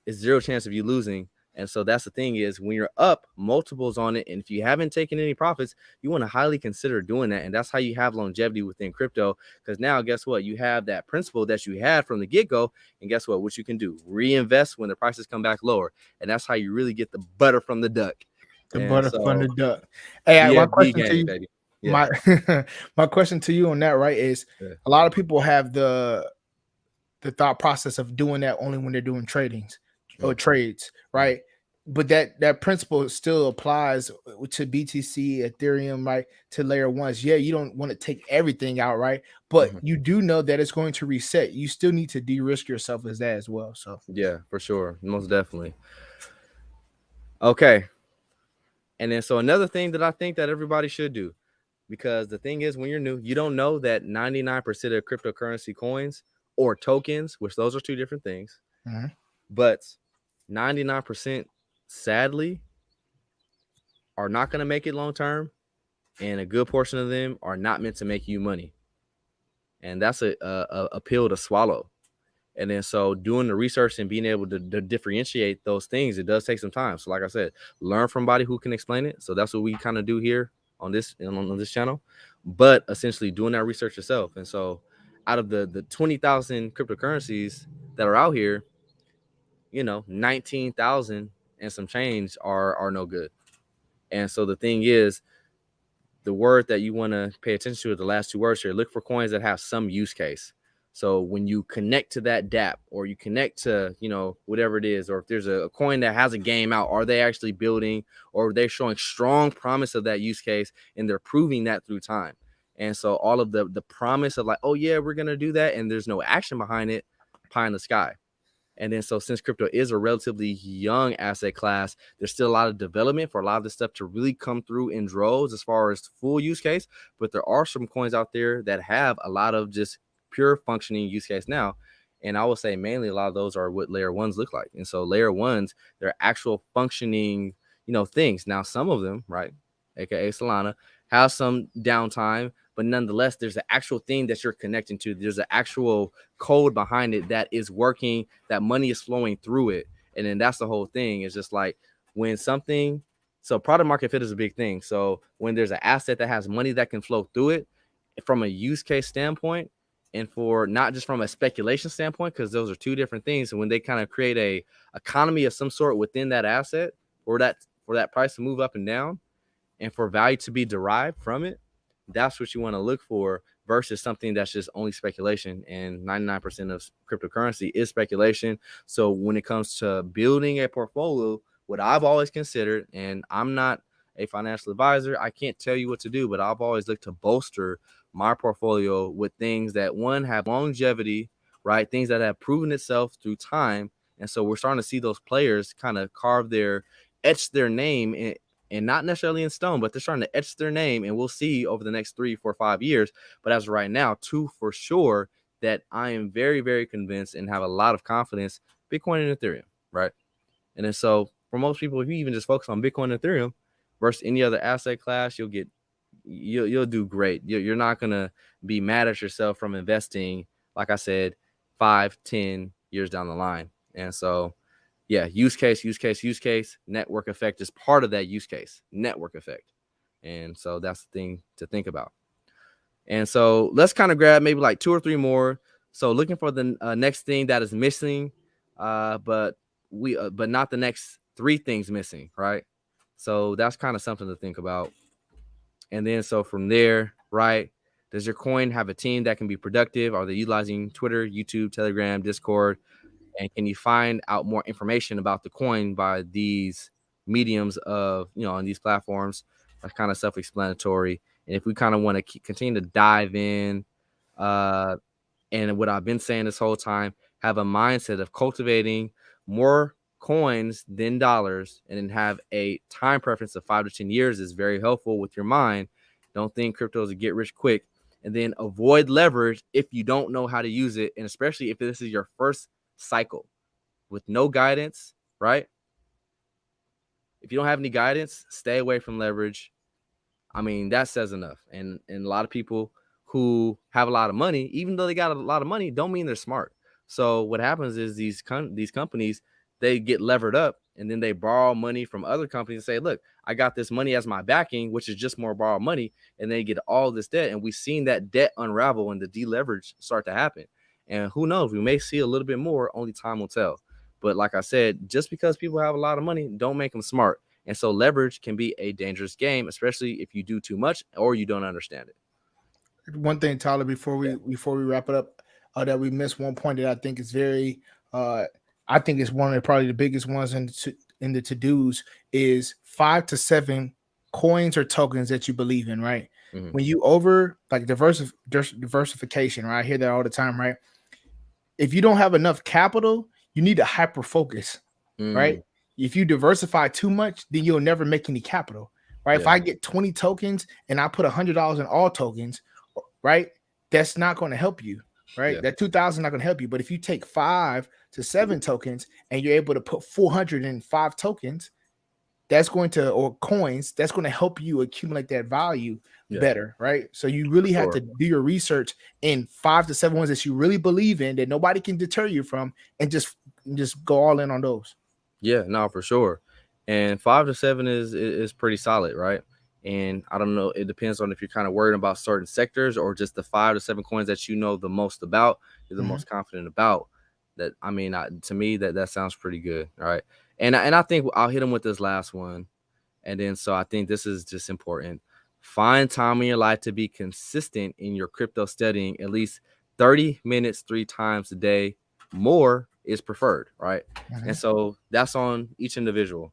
S1: is zero chance of you losing. And so that's the thing is when you're up multiples on it, and if you haven't taken any profits, you want to highly consider doing that. And that's how you have longevity within crypto. Because now, guess what? You have that principle that you had from the get-go. And guess what? What you can do? Reinvest when the prices come back lower. And that's how you really get the butter from the duck.
S2: The
S1: And
S2: butter from
S1: so
S2: the duck. Hey, my
S1: BFD
S2: question to
S1: game,
S2: you,
S1: baby. Yeah.
S2: my my question to you on that, right, is
S1: Yeah.
S2: a lot of people have the thought process of doing that only when they're doing tradings or trades, right? But that principle still applies to BTC, Ethereum, right? To layer ones. Yeah, you don't want to take everything out, right? But you do know that it's going to reset. You still need to de-risk yourself as that as well. So
S1: Yeah, for sure. Most definitely. Okay. And then so another thing that I think that everybody should do, because the thing is when you're new, you don't know that 99% of cryptocurrency coins or tokens, which those are two different things, but 99% sadly are not going to make it long term, and a good portion of them are not meant to make you money. And that's a pill to swallow. And then so doing the research and being able to differentiate those things, it does take some time. So like I said, learn from somebody who can explain it. So that's what we kind of do here on this channel, but essentially doing that research yourself. And so out of the 20,000 cryptocurrencies that are out here, 19,000 and some change are no good. And so the thing is, the word that you want to pay attention to are the last two words here. Look for coins that have some use case. So when you connect to that DApp or you connect to, whatever it is, or if there's a coin that has a game out, are they actually building, or are they showing strong promise of that use case and they're proving that through time? And so all of the promise of like, oh yeah, we're going to do that, and there's no action behind it, pie in the sky. And then so since crypto is a relatively young asset class, there's still a lot of development for a lot of this stuff to really come through in droves as far as full use case. But there are some coins out there that have a lot of just pure functioning use case now. And I will say mainly a lot of those are what layer ones look like. And so layer ones, they're actual functioning, things. Now, some of them, right, aka Solana, have some downtime, but nonetheless, there's an actual thing that you're connecting to. There's an actual code behind it that is working, that money is flowing through it. And then that's the whole thing. It's just like when something, so product market fit is a big thing. So when there's an asset that has money that can flow through it from a use case standpoint, and for not just from a speculation standpoint, because those are two different things. And when they kind of create a economy of some sort within that asset, or that for that price to move up and down, and for value to be derived from it, that's what you want to look for versus something that's just only speculation. And 99% of cryptocurrency is speculation. So when it comes to building a portfolio, what I've always considered, and I'm not a financial advisor, I can't tell you what to do, but I've always looked to bolster my portfolio with things that, one, have longevity, right? Things that have proven itself through time. And so we're starting to see those players kind of etch their name in, and not necessarily in stone, but they're starting to etch their name, and we'll see over the next 3, 4, 5 years. But as of right now, two for sure that I am very, very convinced and have a lot of confidence: Bitcoin and Ethereum, right? And then so for most people, if you even just focus on Bitcoin and Ethereum versus any other asset class, you'll do great. You're not gonna be mad at yourself from investing, like I said, 5, 10 years down the line. And so yeah, use case. Network effect is part of that use case, network effect. And so that's the thing to think about. And so let's kind of grab maybe like 2 or 3 more. So looking for the next thing that is missing, but not the next 3 things missing, right? So that's kind of something to think about. And then so from there, right, does your coin have a team that can be productive? Are they utilizing Twitter, YouTube, Telegram, Discord? And can you find out more information about the coin by these mediums of, on these platforms? That's kind of self-explanatory. And if we kind of want to continue to dive in, and what I've been saying this whole time, have a mindset of cultivating more coins than dollars, and then have a time preference of 5 to 10 years is very helpful with your mind. Don't think crypto is a get rich quick. and then avoid leverage if you don't know how to use it, and especially if this is your first cycle with no guidance, right? If you don't have any guidance, stay away from leverage. I mean, that says enough. And a lot of people who have a lot of money, even though they got a lot of money, don't mean they're smart. So what happens is these companies, they get levered up, and then they borrow money from other companies and say, look, I got this money as my backing, which is just more borrowed money, and they get all this debt. And we've seen that debt unravel and the deleverage start to happen. And who knows, we may see a little bit more, only time will tell. But like I said, just because people have a lot of money, don't make them smart. And so leverage can be a dangerous game, especially if you do too much or you don't understand it.
S2: One thing, Tyler,
S1: Yeah.
S2: before we wrap it up, that we missed one point that I think is very, I think it's one of probably the biggest ones in the to dos is 5 to 7 coins or tokens that you believe in, right?
S1: Mm-hmm.
S2: When you like diversification, right? I hear that all the time, right? If you don't have enough capital, you need to hyper focus, right?
S1: Mm,
S2: If you diversify too much, then you'll never make any capital, right? If
S1: yeah.
S2: I get 20 tokens and I put $100 in all tokens, right? That's not going to help you, right?
S1: Yeah.
S2: That 2,000 not going to help you. But if you take 5 to 7 tokens and you're able to put 405 tokens, that's going to, or coins, that's going to help you accumulate that value
S1: Yeah.
S2: better, right? So you really have
S1: Sure.
S2: to do your research in 5 to 7 ones that you really believe in that nobody can deter you from, and just go all in on those.
S1: Yeah, no, for sure. And 5 to 7 is pretty solid, right? And I don't know, it depends on if you're kind of worried about certain sectors or just the 5 to 7 coins that you know the most about, you're the
S2: Mhm.
S1: most confident about. That I mean, to me, that sounds pretty good, all right? And I think I'll hit them with this last one, and then so I think this is just important. Find time in your life to be consistent in your crypto studying, at least 30 minutes 3 times a day. More is preferred, right? And
S2: Mhm.
S1: so that's on each individual.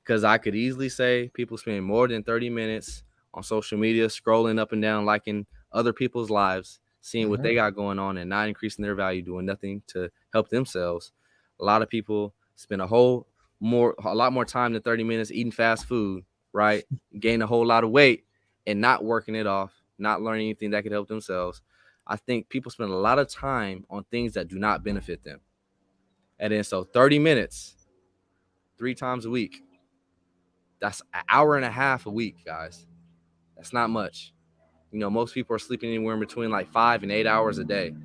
S1: Because I could easily say people spend more than 30 minutes on social media, scrolling up and down, liking other people's lives, seeing what
S2: Mhm.
S1: they got going on and not increasing their value, doing nothing to help themselves. A lot of people spend a lot more time than 30 minutes eating fast food, right? Gain a whole lot of weight and not working it off, not learning anything that could help themselves. I think people spend a lot of time on things that do not benefit them. And then so 30 minutes, 3 times a week, that's an hour and a half a week, guys. That's not much. You know, most people are sleeping anywhere in between like 5 and 8 hours a day.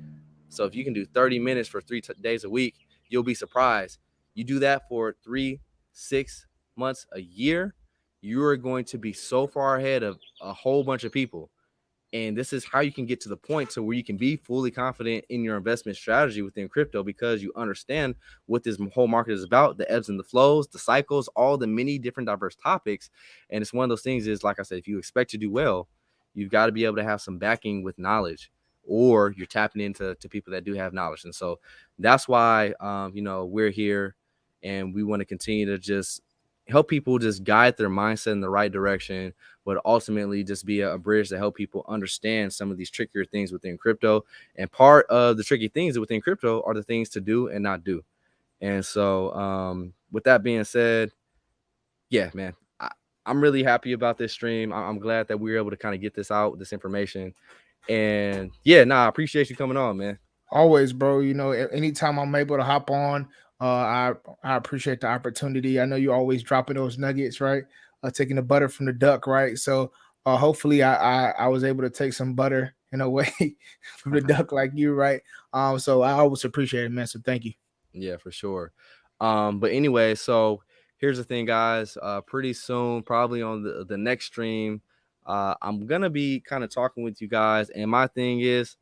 S1: So if you can do 30 minutes for 3 days a week, you'll be surprised. You do that for 3, 6 months, a year, you are going to be so far ahead of a whole bunch of people. And this is how you can get to the point to where you can be fully confident in your investment strategy within crypto, because you understand what this whole market is about, the ebbs and the flows, the cycles, all the many different diverse topics. And it's one of those things is, like I said, if you expect to do well, you've got to be able to have some backing with knowledge, or you're tapping into people that do have knowledge. And so that's why, we're here, and we want to continue to just help people just guide their mindset in the right direction, but ultimately just be a bridge to help people understand some of these trickier things within crypto. And part of the tricky things within crypto are the things to do and not do. And so, with that being said, yeah, man, I'm really happy about this stream. I'm glad that we were able to kind of get this out, this information. And yeah, I appreciate you coming on, man.
S2: Always, bro. You know, anytime I'm able to hop on, I appreciate the opportunity. I know you always dropping those nuggets, right? Taking the butter from the duck, right? So hopefully I was able to take some butter in a way from the duck like you, right? So I always appreciate it, man. So thank you.
S1: Yeah, for sure. But anyway, so here's the thing, guys. Pretty soon, probably on the next stream, I'm gonna be kind of talking with you guys. And my thing is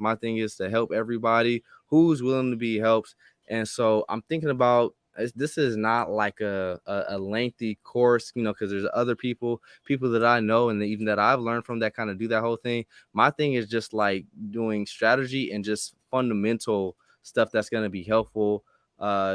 S1: to help everybody who's willing to be helped. And so I'm thinking about this is not like a lengthy course, because there's other people that I know and even that I've learned from that kind of do that whole thing. My thing is just like doing strategy and just fundamental stuff that's gonna be helpful,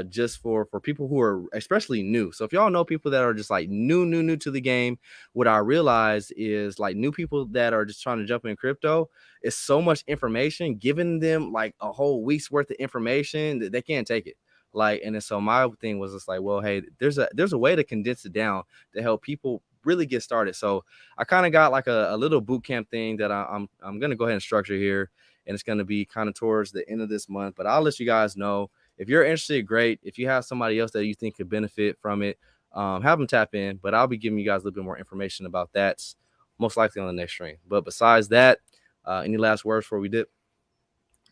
S1: just for people who are especially new. So if y'all know people that are just like new to the game, what I realize is like new people that are just trying to jump in crypto, is so much information, giving them like a whole week's worth of information that they can't take it. Like, and then so my thing was just like, well, hey, there's a way to condense it down to help people really get started. So I kind of got like a little boot camp thing that I'm gonna go ahead and structure here, and it's gonna be kind of towards the end of this month. But I'll let you guys know if you're interested. Great. If you have somebody else that you think could benefit from it, have them tap in. But I'll be giving you guys a little bit more information about that, most likely on the next stream. But besides that, any last words before we dip?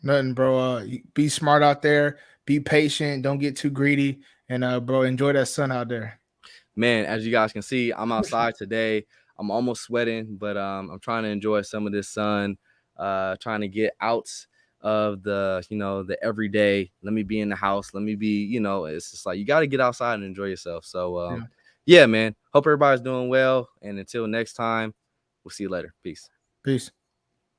S2: Nothing, bro. Be smart out there. Be patient. Don't get too greedy. And bro, enjoy that sun out there.
S1: Man, as you guys can see, I'm outside today. I'm almost sweating, but I'm trying to enjoy some of this sun. Trying to get out of the the everyday. Let me be in the house. Let me be. It's just like you got to get outside and enjoy yourself. So yeah, man. Hope everybody's doing well. And until next time, we'll see you later. Peace.
S2: Peace.